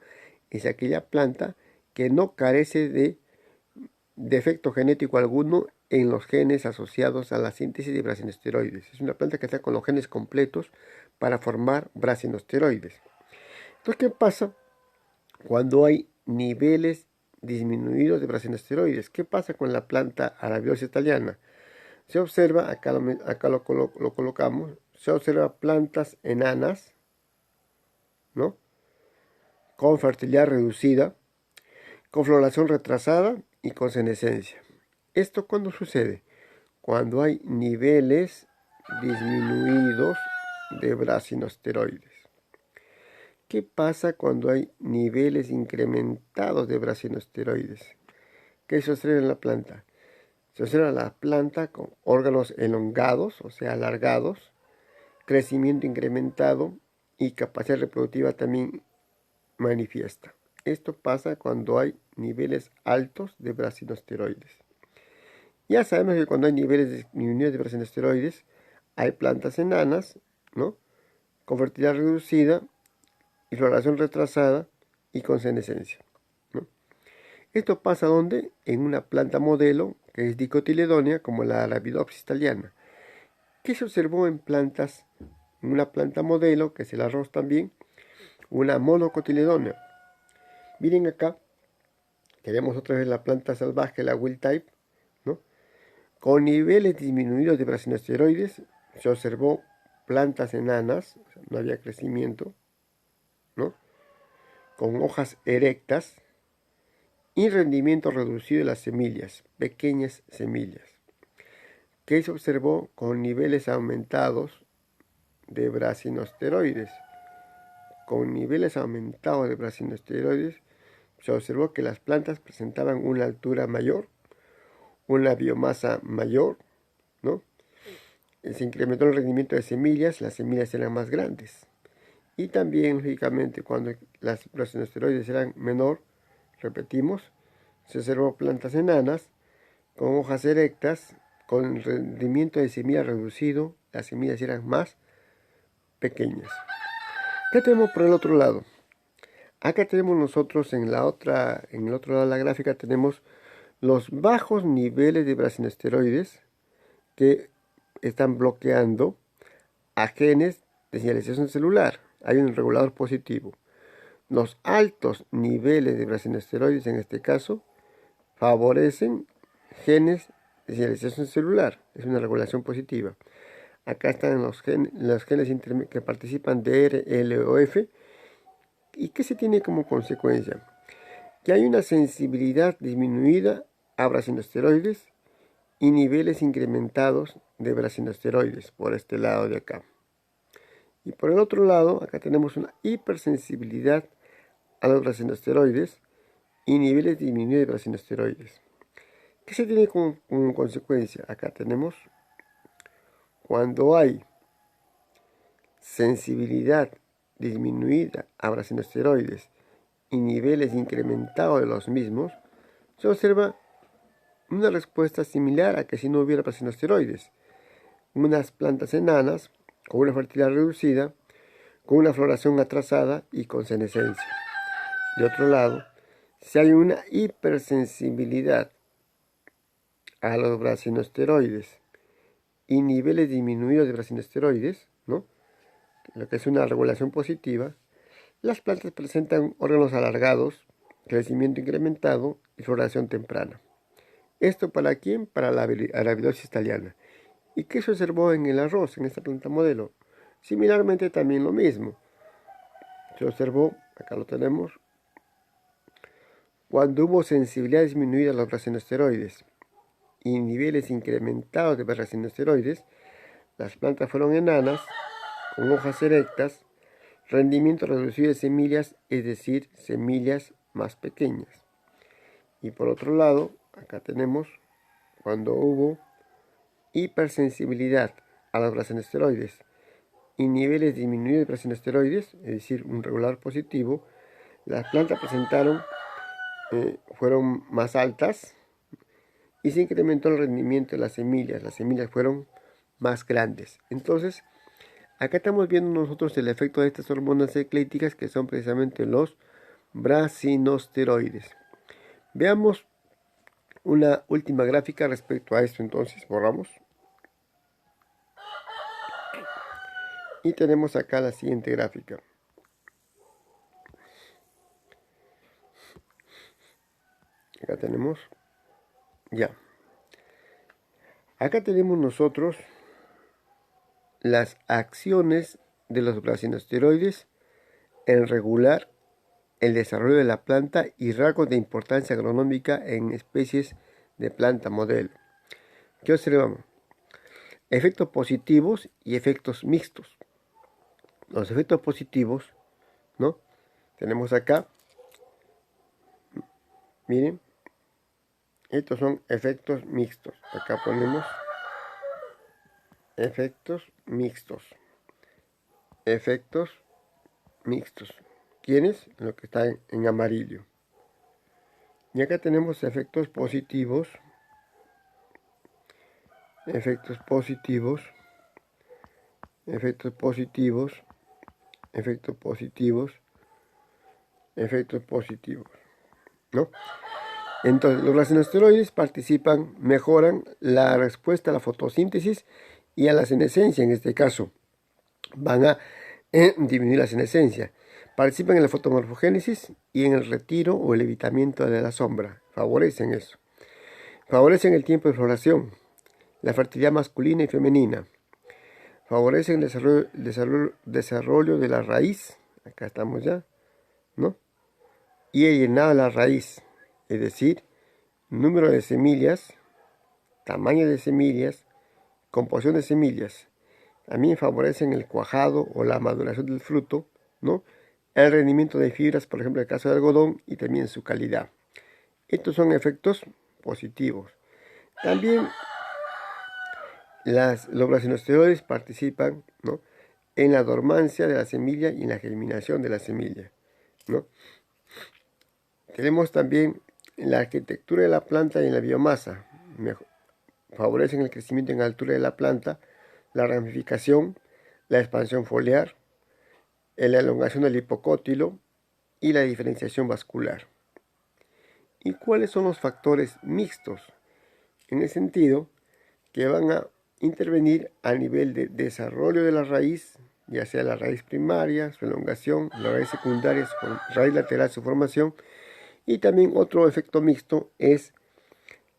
es aquella planta que no carece de defecto genético alguno en los genes asociados a la síntesis de brasinosteroides. Es una planta que está con los genes completos para formar brasinosteroides. Entonces, ¿qué pasa cuando hay niveles disminuidos de brasinosteroides? ¿Qué pasa con la planta Arabidopsis thaliana? Se observa, acá lo colocamos, se observa plantas enanas, ¿no?, con fertilidad reducida, con floración retrasada y con senescencia. ¿Esto cuándo sucede? Cuando hay niveles disminuidos de brasinosteroides. ¿Qué pasa cuando hay niveles incrementados de brasinosteroides? ¿Qué se observa en la planta? Se observa la planta con órganos elongados, o sea, alargados, crecimiento incrementado y capacidad reproductiva también manifiesta. Esto pasa cuando hay niveles altos de brasinosteroides. Ya sabemos que cuando hay niveles disminuidos de brasinosteroides, hay plantas enanas, ¿no?, con fertilidad reducida y floración retrasada y con senescencia, ¿no? Esto pasa ¿dónde? En una planta modelo que es dicotiledonia, como la Arabidopsis thaliana. ¿Qué se observó en plantas? En una planta modelo, que es el arroz también, una monocotiledonia. Miren acá, tenemos otra vez la planta salvaje, la wild type, ¿no?, con niveles disminuidos de brasinosteroides. Se observó plantas enanas, o sea, no había crecimiento, ¿no?, con hojas erectas y rendimiento reducido de las semillas, pequeñas semillas. ¿Qué se observó? Con niveles aumentados de brasinosteroides. Con niveles aumentados de brasinosteroides se observó que las plantas presentaban una altura mayor, una biomasa mayor, ¿no? Se incrementó el rendimiento de semillas, las semillas eran más grandes. Y también, lógicamente, cuando las brasinosteroides eran menor, repetimos, se observó plantas enanas con hojas erectas, con rendimiento de semilla reducido, las semillas eran más pequeñas. ¿Qué tenemos por el otro lado? Acá tenemos nosotros en el otro lado de la gráfica tenemos los bajos niveles de brasinosteroides que están bloqueando a genes de señalización celular. Hay un regulador positivo. Los altos niveles de brasinosteroides, en este caso, favorecen genes de señalización celular. Es una regulación positiva. Acá están los genes que participan de R, L o F. ¿Y qué se tiene como consecuencia? Que hay una sensibilidad disminuida a brasinosteroides y niveles incrementados de brasinosteroides por este lado de acá. Y por el otro lado, acá tenemos una hipersensibilidad a los brasinosteroides y niveles disminuidos de brasinosteroides. ¿Qué se tiene como consecuencia? Acá tenemos cuando hay sensibilidad disminuida a brasinosteroides y niveles incrementados de los mismos, se observa una respuesta similar a que si no hubiera brasinosteroides. Unas plantas enanas con una fertilidad reducida, con una floración atrasada y con senescencia. De otro lado, si hay una hipersensibilidad a los brasinosteroides y niveles disminuidos de brasinosteroides, ¿no?, lo que es una regulación positiva, las plantas presentan órganos alargados, crecimiento incrementado y floración temprana. ¿Esto para quién? Para la Arabidopsis thaliana. ¿Y qué se observó en el arroz, en esta planta modelo? Similarmente también lo mismo. Se observó, acá lo tenemos, cuando hubo sensibilidad disminuida a los brasinosteroides y niveles incrementados de brasinosteroides, las plantas fueron enanas, con hojas erectas, rendimiento reducido de semillas, es decir, semillas más pequeñas. Y por otro lado, acá tenemos cuando hubo hipersensibilidad a los brasinosteroides y niveles disminuidos de brasinosteroides, es decir, un regulador positivo, las plantas fueron más altas y se incrementó el rendimiento de las semillas fueron más grandes. Entonces, acá estamos viendo nosotros el efecto de estas hormonas eclécticas que son precisamente los brasinosteroides. Veamos una última gráfica respecto a esto, entonces borramos. Y tenemos acá la siguiente gráfica. Acá tenemos, ya. Acá tenemos nosotros las acciones de los brasinosteroides en regular el desarrollo de la planta y rasgos de importancia agronómica en especies de planta modelo. ¿Qué observamos? Efectos positivos y efectos mixtos. Los efectos positivos, ¿no? Tenemos acá, miren, estos son efectos mixtos. Acá ponemos efectos mixtos. Efectos mixtos. ¿Quiénes? Lo que está en amarillo. Y acá tenemos efectos positivos. Efectos positivos. Efectos positivos. Efectos positivos. Efectos positivos. ¿No? Entonces, los brasinosteroides mejoran la respuesta a la fotosíntesis y a la senescencia, en este caso. Van a disminuir la senescencia. Participan en la fotomorfogénesis y en el retiro o el evitamiento de la sombra. Favorecen eso. Favorecen el tiempo de floración, la fertilidad masculina y femenina. Favorecen el desarrollo de la raíz. Acá estamos ya, ¿no? Y el llenado de la raíz. Es decir, número de semillas, tamaño de semillas, composición de semillas. También favorecen el cuajado o la maduración del fruto, ¿no? El rendimiento de fibras, por ejemplo, en el caso del algodón, y también su calidad. Estos son efectos positivos. También los brasinosteroides participan, ¿no?, en la dormancia de la semilla y en la germinación de la semilla, ¿no? Tenemos también la arquitectura de la planta y en la biomasa. Favorecen el crecimiento en altura de la planta, la ramificación, la expansión foliar, la elongación del hipocótilo y la diferenciación vascular. ¿Y cuáles son los factores mixtos? En el sentido que van a intervenir a nivel de desarrollo de la raíz, ya sea la raíz primaria, su elongación, la raíz secundaria, su raíz lateral, su formación. Y también otro efecto mixto es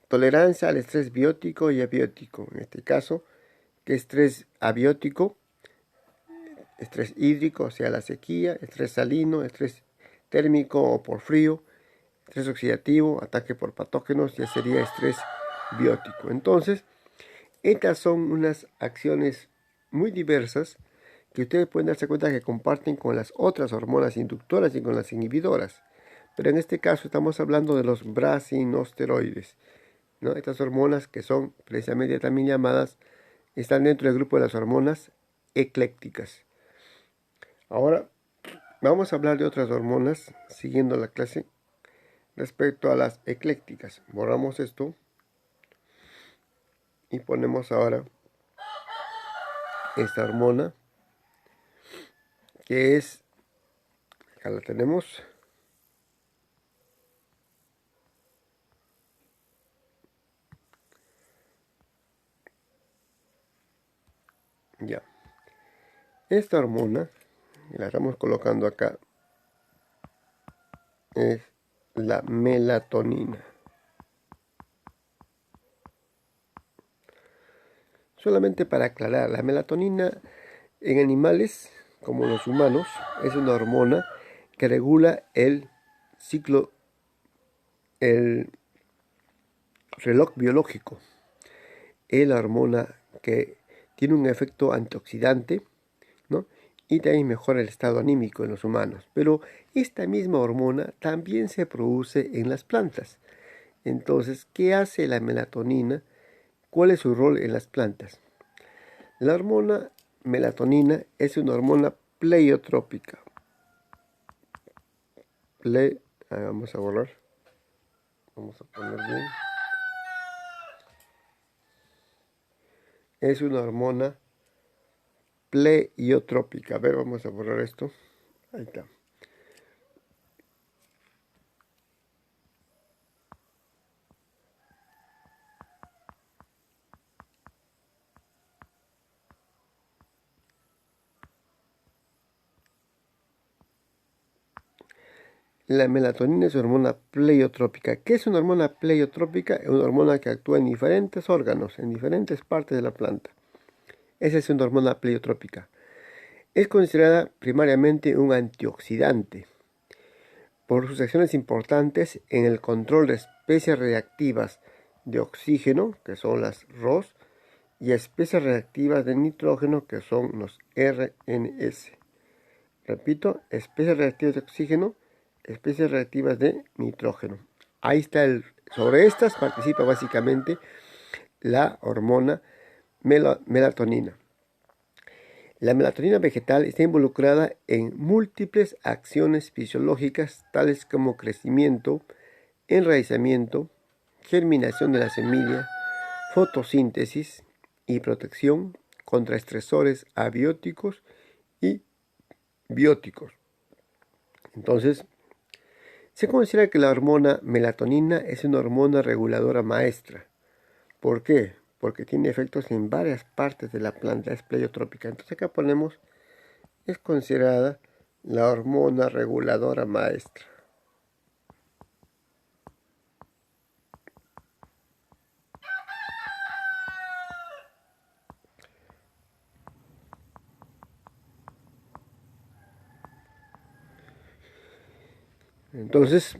tolerancia al estrés biótico y abiótico. En este caso, que estrés abiótico, estrés hídrico, o sea, la sequía, estrés salino, estrés térmico o por frío, estrés oxidativo, ataque por patógenos, ya sería estrés biótico. Entonces, estas son unas acciones muy diversas que ustedes pueden darse cuenta que comparten con las otras hormonas inductoras y con las inhibidoras. Pero en este caso estamos hablando de los brasinosteroides, ¿no? Estas hormonas que son precisamente también llamadas, están dentro del grupo de las hormonas eclécticas. Ahora vamos a hablar de otras hormonas siguiendo la clase respecto a las eclécticas. Borramos esto y ponemos ahora esta hormona que es, acá la tenemos, ya. Esta hormona, la estamos colocando acá, es la melatonina. Solamente para aclarar, la melatonina en animales como los humanos es una hormona que regula el ciclo, el reloj biológico. Es la hormona que tiene un efecto antioxidante, ¿no? Y también mejora el estado anímico en los humanos. Pero esta misma hormona también se produce en las plantas. Entonces, ¿qué hace la melatonina? ¿Cuál es su rol en las plantas? La hormona melatonina es una hormona pleiotrópica. Vamos a borrar. Vamos a poner bien. Es una hormona pleiotrópica. A ver, vamos a borrar esto. Ahí está. La melatonina es una hormona pleiotrópica. ¿Qué es una hormona pleiotrópica? Es una hormona que actúa en diferentes órganos, en diferentes partes de la planta. Esa es una hormona pleiotrópica. Es considerada primariamente un antioxidante por sus acciones importantes en el control de especies reactivas de oxígeno, que son las ROS, y especies reactivas de nitrógeno, que son los RNS. Repito, especies reactivas de oxígeno, especies reactivas de nitrógeno. Ahí está sobre estas participa básicamente la hormona melatonina. La melatonina vegetal está involucrada en múltiples acciones fisiológicas tales como crecimiento, enraizamiento, germinación de la semilla, fotosíntesis y protección contra estresores abióticos y bióticos. Entonces, se considera que la hormona melatonina es una hormona reguladora maestra. ¿Por qué? Porque tiene efectos en varias partes de la planta, es pleiotrópica. Entonces acá ponemos, es considerada la hormona reguladora maestra. Entonces,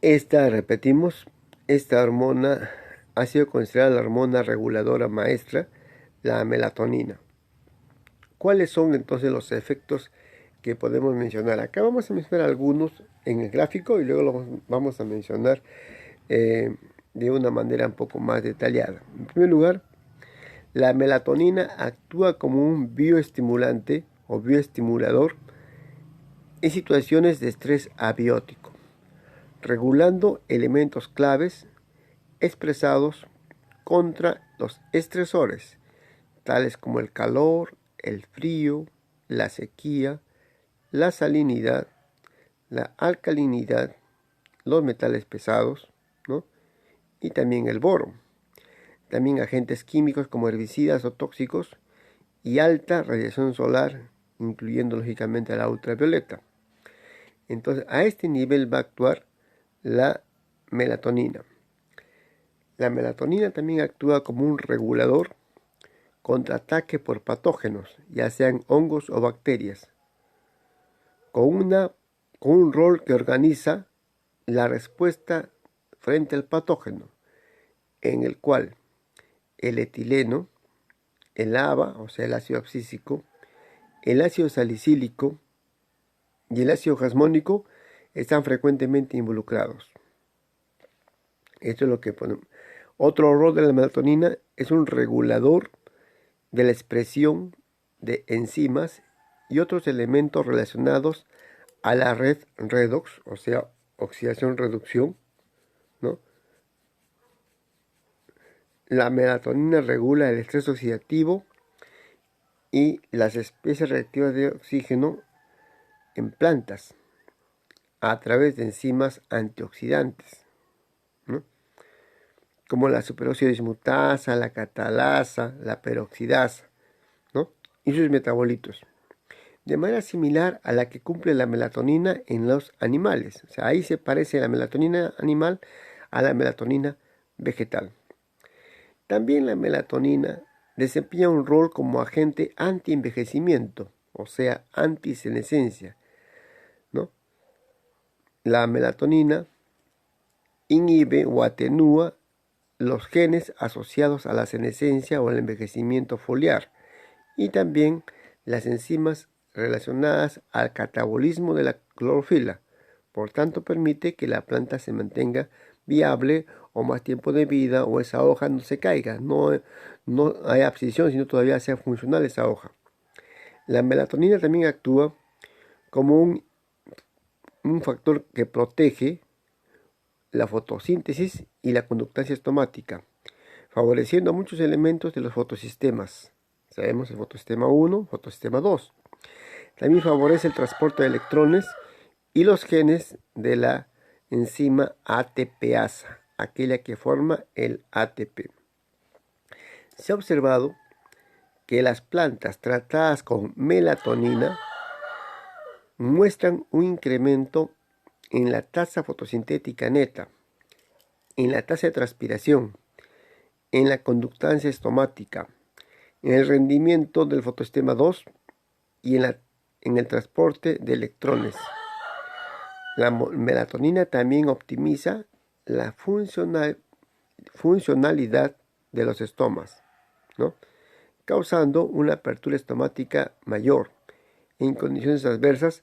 repetimos, esta hormona ha sido considerada la hormona reguladora maestra, la melatonina. ¿Cuáles son entonces los efectos que podemos mencionar? Acá vamos a mencionar algunos en el gráfico y luego los vamos a mencionar de una manera un poco más detallada. En primer lugar, la melatonina actúa como un bioestimulante o bioestimulador en situaciones de estrés abiótico, regulando elementos claves expresados contra los estresores, tales como el calor, el frío, la sequía, la salinidad, la alcalinidad, los metales pesados, ¿no? Y también el boro. también agentes químicos como herbicidas o tóxicos y alta radiación solar, incluyendo lógicamente la ultravioleta. Entonces, a este nivel va a actuar la melatonina. La melatonina también actúa como un regulador contra ataque por patógenos, ya sean hongos o bacterias, con un rol que organiza la respuesta frente al patógeno, en el cual el etileno, el ABA, o sea el ácido abscísico, el ácido salicílico y el ácido jasmónico están frecuentemente involucrados. Esto es lo que ponemos. Otro rol de la melatonina es un regulador de la expresión de enzimas y otros elementos relacionados a la red redox, o sea, oxidación-reducción, ¿no? La melatonina regula el estrés oxidativo y las especies reactivas de oxígeno en plantas a través de enzimas antioxidantes, ¿no? Como la superóxido dismutasa, la catalasa, la peroxidasa, ¿no? Y sus metabolitos, de manera similar a la que cumple la melatonina en los animales. O sea, ahí se parece la melatonina animal a la melatonina vegetal. También la melatonina desempeña un rol como agente anti-envejecimiento, o sea, antisenescencia, ¿no? La melatonina inhibe o atenúa los genes asociados a la senescencia o al envejecimiento foliar y también las enzimas relacionadas al catabolismo de la clorofila. Por tanto, permite que la planta se mantenga viable o más tiempo de vida, o esa hoja no se caiga, no hay abscisión, sino todavía sea funcional esa hoja. La melatonina también actúa como un factor que protege la fotosíntesis y la conductancia estomática, favoreciendo a muchos elementos de los fotosistemas. Sabemos el fotosistema 1, fotosistema 2. También favorece el transporte de electrones y los genes de la enzima ATPasa, aquella que forma el ATP. Se ha observado que las plantas tratadas con melatonina muestran un incremento en la tasa fotosintética neta, en la tasa de transpiración, en la conductancia estomática, en el rendimiento del fotosistema 2 y en el transporte de electrones. La melatonina también optimiza la funcionalidad de los estomas, ¿no? Causando una apertura estomática mayor en condiciones adversas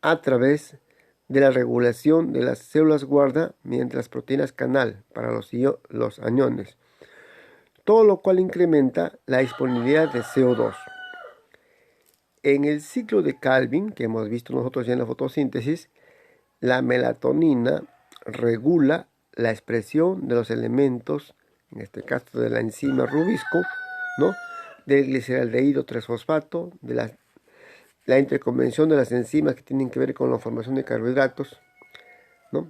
a través de la regulación de las células guarda mediante las proteínas canal para los aniones, todo lo cual incrementa la disponibilidad de CO2. En el ciclo de Calvin, que hemos visto nosotros ya en la fotosíntesis, la melatonina regula la expresión de los elementos, en este caso de la enzima rubisco, ¿no? Del gliceraldehído 3-fosfato, de la interconvención de las enzimas que tienen que ver con la formación de carbohidratos, ¿no?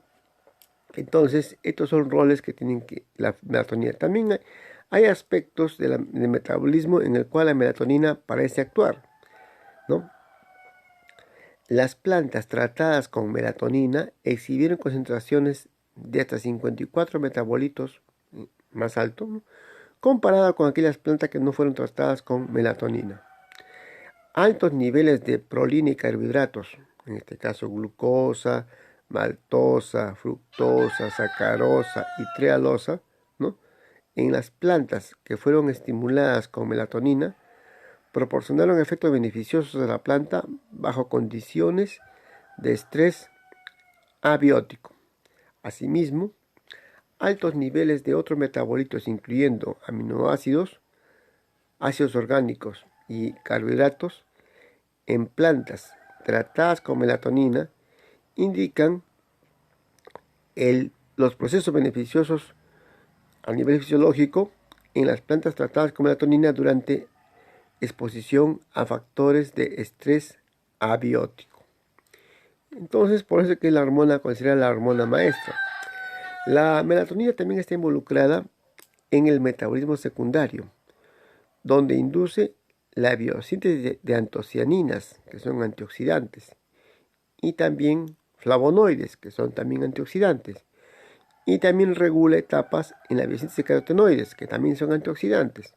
Entonces, estos son roles que tienen la melatonina. También hay aspectos del metabolismo en el cual la melatonina parece actuar, ¿no? Las plantas tratadas con melatonina exhibieron concentraciones de hasta 54 metabolitos más alto, ¿no? Comparada con aquellas plantas que no fueron tratadas con melatonina. Altos niveles de prolina y carbohidratos, en este caso glucosa, maltosa, fructosa, sacarosa y trealosa, ¿no? En las plantas que fueron estimuladas con melatonina, proporcionaron efectos beneficiosos a la planta bajo condiciones de estrés abiótico. Asimismo, altos niveles de otros metabolitos, incluyendo aminoácidos, ácidos orgánicos y carbohidratos, en plantas tratadas con melatonina, indican los procesos beneficiosos a nivel fisiológico en las plantas tratadas con melatonina durante exposición a factores de estrés abiótico. Entonces, por eso es que la hormona considera la hormona maestra. La melatonina también está involucrada en el metabolismo secundario, donde induce la biosíntesis de antocianinas, que son antioxidantes, y también flavonoides, que son también antioxidantes, y también regula etapas en la biosíntesis de carotenoides, que también son antioxidantes.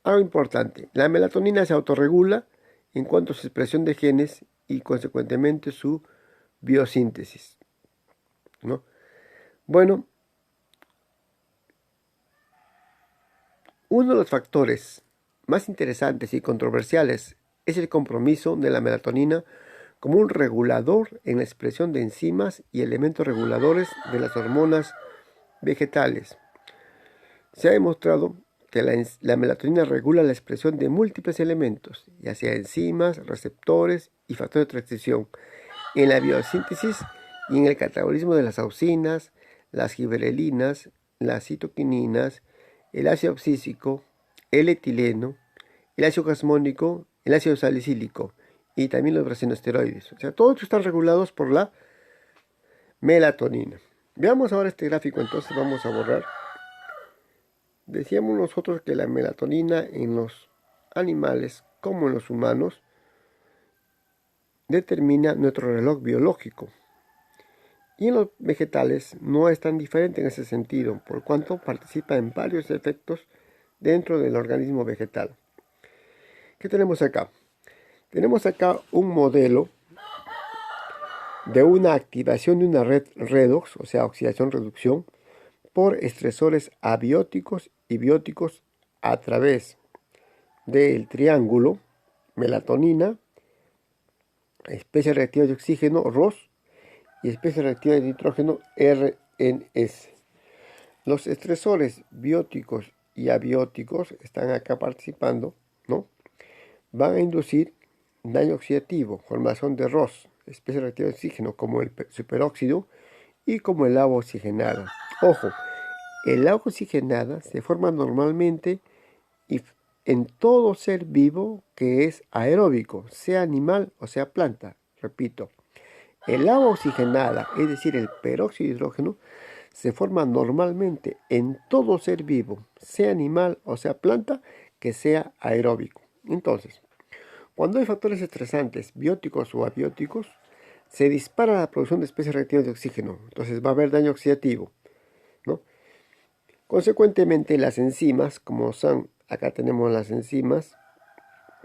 Algo importante, la melatonina se autorregula en cuanto a su expresión de genes y consecuentemente su biosíntesis, ¿no? Bueno, uno de los factores más interesantes y controversiales es el compromiso de la melatonina como un regulador en la expresión de enzimas y elementos reguladores de las hormonas vegetales. Se ha demostrado que la melatonina regula la expresión de múltiples elementos, ya sea enzimas, receptores y factores de transición, en la biosíntesis y en el catabolismo de las auxinas, las giberelinas, las citoquininas, el ácido abscísico, el etileno, el ácido jasmónico, el ácido salicílico y también los brasinosteroides. O sea, todos están regulados por la melatonina. Veamos ahora este gráfico, entonces vamos a borrar. Decíamos nosotros que la melatonina en los animales, como en los humanos, determina nuestro reloj biológico. Y en los vegetales no es tan diferente en ese sentido, por cuanto participa en varios efectos dentro del organismo vegetal. ¿Qué tenemos acá? Tenemos acá un modelo de una activación de una red redox, o sea, oxidación-reducción, por estresores abióticos y bióticos a través del triángulo melatonina, especie reactiva de oxígeno ROS y especie reactiva de nitrógeno RNS. Los estresores bióticos y abióticos están acá participando, ¿no? Van a inducir daño oxidativo, formación de ROS, especie reactiva de oxígeno, como el superóxido y como el agua oxigenada. Ojo, el agua oxigenada se forma normalmente en todo ser vivo que es aeróbico, sea animal o sea planta. Repito, el agua oxigenada, es decir, el peróxido de hidrógeno, se forma normalmente en todo ser vivo, sea animal o sea planta, que sea aeróbico. Entonces, cuando hay factores estresantes, bióticos o abióticos, se dispara la producción de especies reactivas de oxígeno. Entonces va a haber daño oxidativo, ¿no? Consecuentemente, las enzimas, como son, acá tenemos las enzimas,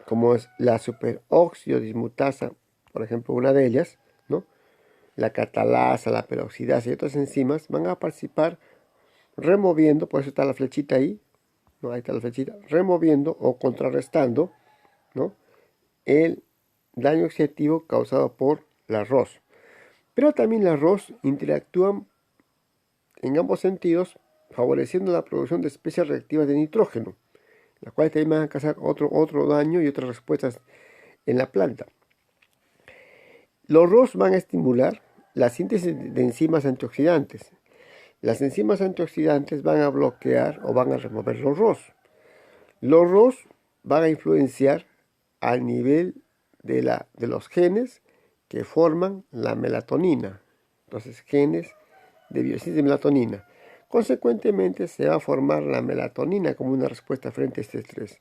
como es la superóxido dismutasa, por ejemplo, una de ellas, ¿no? La catalasa, la peroxidasa y otras enzimas van a participar removiendo, por eso está la flechita ahí, ¿no? Ahí está la flechita, removiendo o contrarrestando, ¿no? El daño oxidativo causado por la ROS. Pero también las ROS interactúan en ambos sentidos, favoreciendo la producción de especies reactivas de nitrógeno, las cuales también van a causar otro daño y otras respuestas en la planta. Los ROS van a estimular la síntesis de enzimas antioxidantes. Las enzimas antioxidantes van a bloquear o van a remover los ROS. Los ROS van a influenciar al nivel de los genes que forman la melatonina. Entonces, genes de biosíntesis de melatonina. Consecuentemente, se va a formar la melatonina como una respuesta frente a este estrés.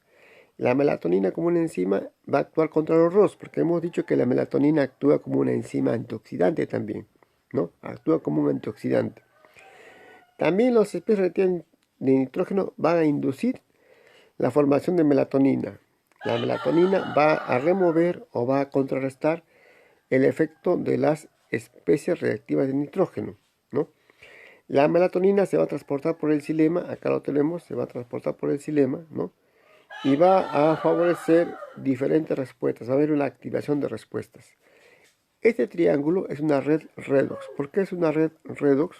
La melatonina como una enzima va a actuar contra los ROS, porque hemos dicho que la melatonina actúa como una enzima antioxidante también, ¿no? Actúa como un antioxidante. También los especies reactivas de nitrógeno van a inducir la formación de melatonina. La melatonina va a remover o va a contrarrestar el efecto de las especies reactivas de nitrógeno, ¿no? La melatonina se va a transportar por el xilema, acá lo tenemos, se va a transportar por el xilema, ¿no? Y va a favorecer diferentes respuestas, va a haber una activación de respuestas. Este triángulo es una red redox. ¿Por qué es una red redox?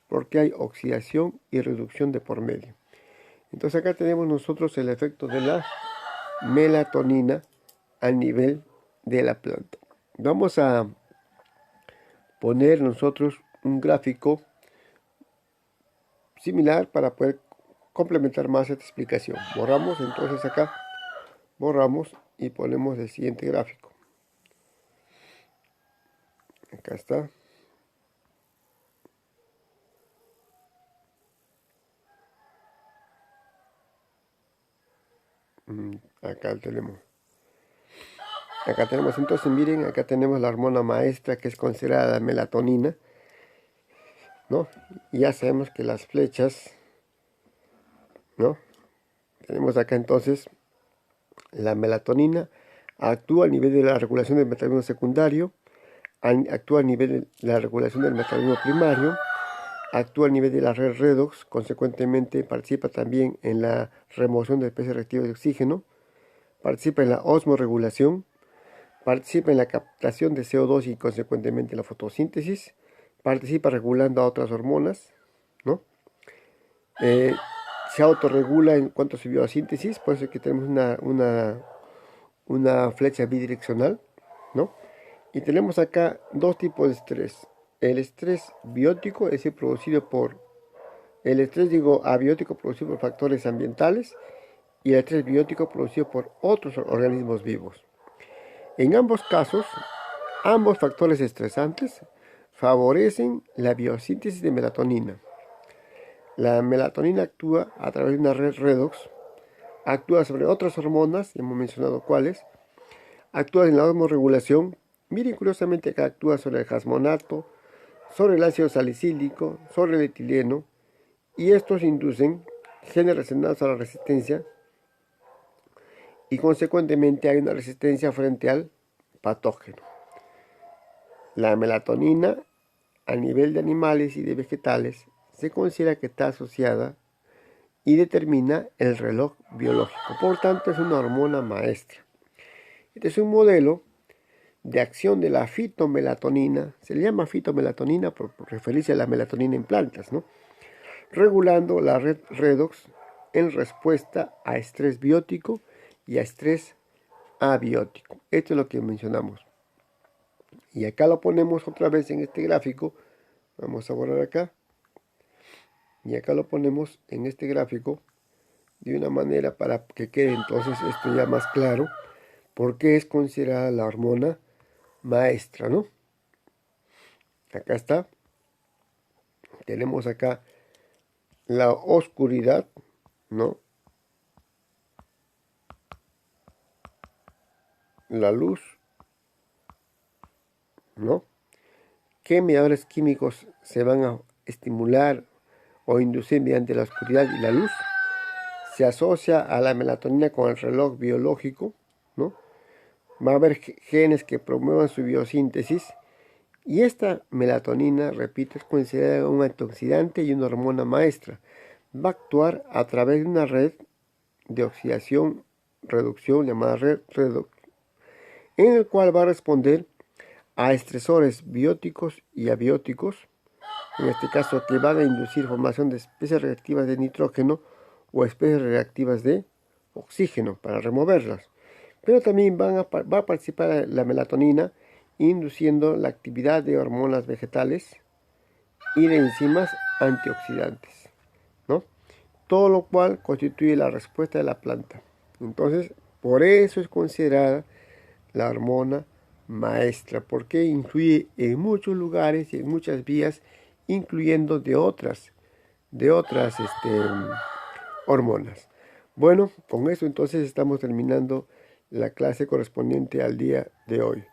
Porque hay oxidación y reducción de por medio. Entonces acá tenemos nosotros el efecto de la melatonina a nivel de la planta. Vamos a poner nosotros un gráfico similar para poder complementar más esta explicación. Borramos entonces acá, borramos y ponemos el siguiente gráfico. Acá está. Acá tenemos. Acá tenemos, entonces miren, acá tenemos la hormona maestra que es considerada la melatonina, ¿no? Y ya sabemos que las flechas, ¿no? Tenemos acá entonces la melatonina actúa a nivel de la regulación del metabolismo secundario, actúa a nivel de la regulación del metabolismo primario, actúa a nivel de la red redox, consecuentemente participa también en la remoción de especies reactivas de oxígeno, participa en la osmorregulación, participa en la captación de CO2 y consecuentemente la fotosíntesis, participa regulando a otras hormonas, ¿no? Se autorregula en cuanto a su biosíntesis, por eso es que tenemos una flecha bidireccional, ¿no? Y tenemos acá dos tipos de estrés. El estrés biótico, es decir, producido por el estrés, abiótico, producido por factores ambientales, y el estrés biótico producido por otros organismos vivos. En ambos casos, ambos factores estresantes favorecen la biosíntesis de melatonina. La melatonina actúa a través de una red redox, actúa sobre otras hormonas, hemos mencionado cuáles, actúa en la osmorregulación. Miren, curiosamente acá actúa sobre el jasmonato, sobre el ácido salicílico, sobre el etileno, y estos inducen genes relacionados a la resistencia y consecuentemente hay una resistencia frente al patógeno. La melatonina a nivel de animales y de vegetales se considera que está asociada y determina el reloj biológico. Por tanto, es una hormona maestra. Este es un modelo de acción de la fitomelatonina. Se le llama fitomelatonina por referirse a la melatonina en plantas, ¿no? Regulando la red redox en respuesta a estrés biótico y a estrés abiótico. Esto es lo que mencionamos. Y acá lo ponemos otra vez en este gráfico. Vamos a borrar acá. Y acá lo ponemos en este gráfico de una manera para que quede entonces esto ya más claro. Porque es considerada la hormona maestra, ¿no? Acá está. Tenemos acá la oscuridad, ¿no? La luz, ¿no? ¿Qué mediadores químicos se van a estimular o inducir mediante la oscuridad y la luz? Se asocia a la melatonina con el reloj biológico, ¿no? Va a haber genes que promuevan su biosíntesis y esta melatonina, repito, es considerada un antioxidante y una hormona maestra. Va a actuar a través de una red de oxidación, reducción llamada red redox, en el cual va a responder a estresores bióticos y abióticos, en este caso que van a inducir formación de especies reactivas de nitrógeno o especies reactivas de oxígeno para removerlas. Pero también va a participar la melatonina induciendo la actividad de hormonas vegetales y de enzimas antioxidantes, ¿no? Todo lo cual constituye la respuesta de la planta. Entonces, por eso es considerada la hormona maestra, porque influye en muchos lugares y en muchas vías, incluyendo de otras hormonas. Bueno, con eso entonces estamos terminando la clase correspondiente al día de hoy.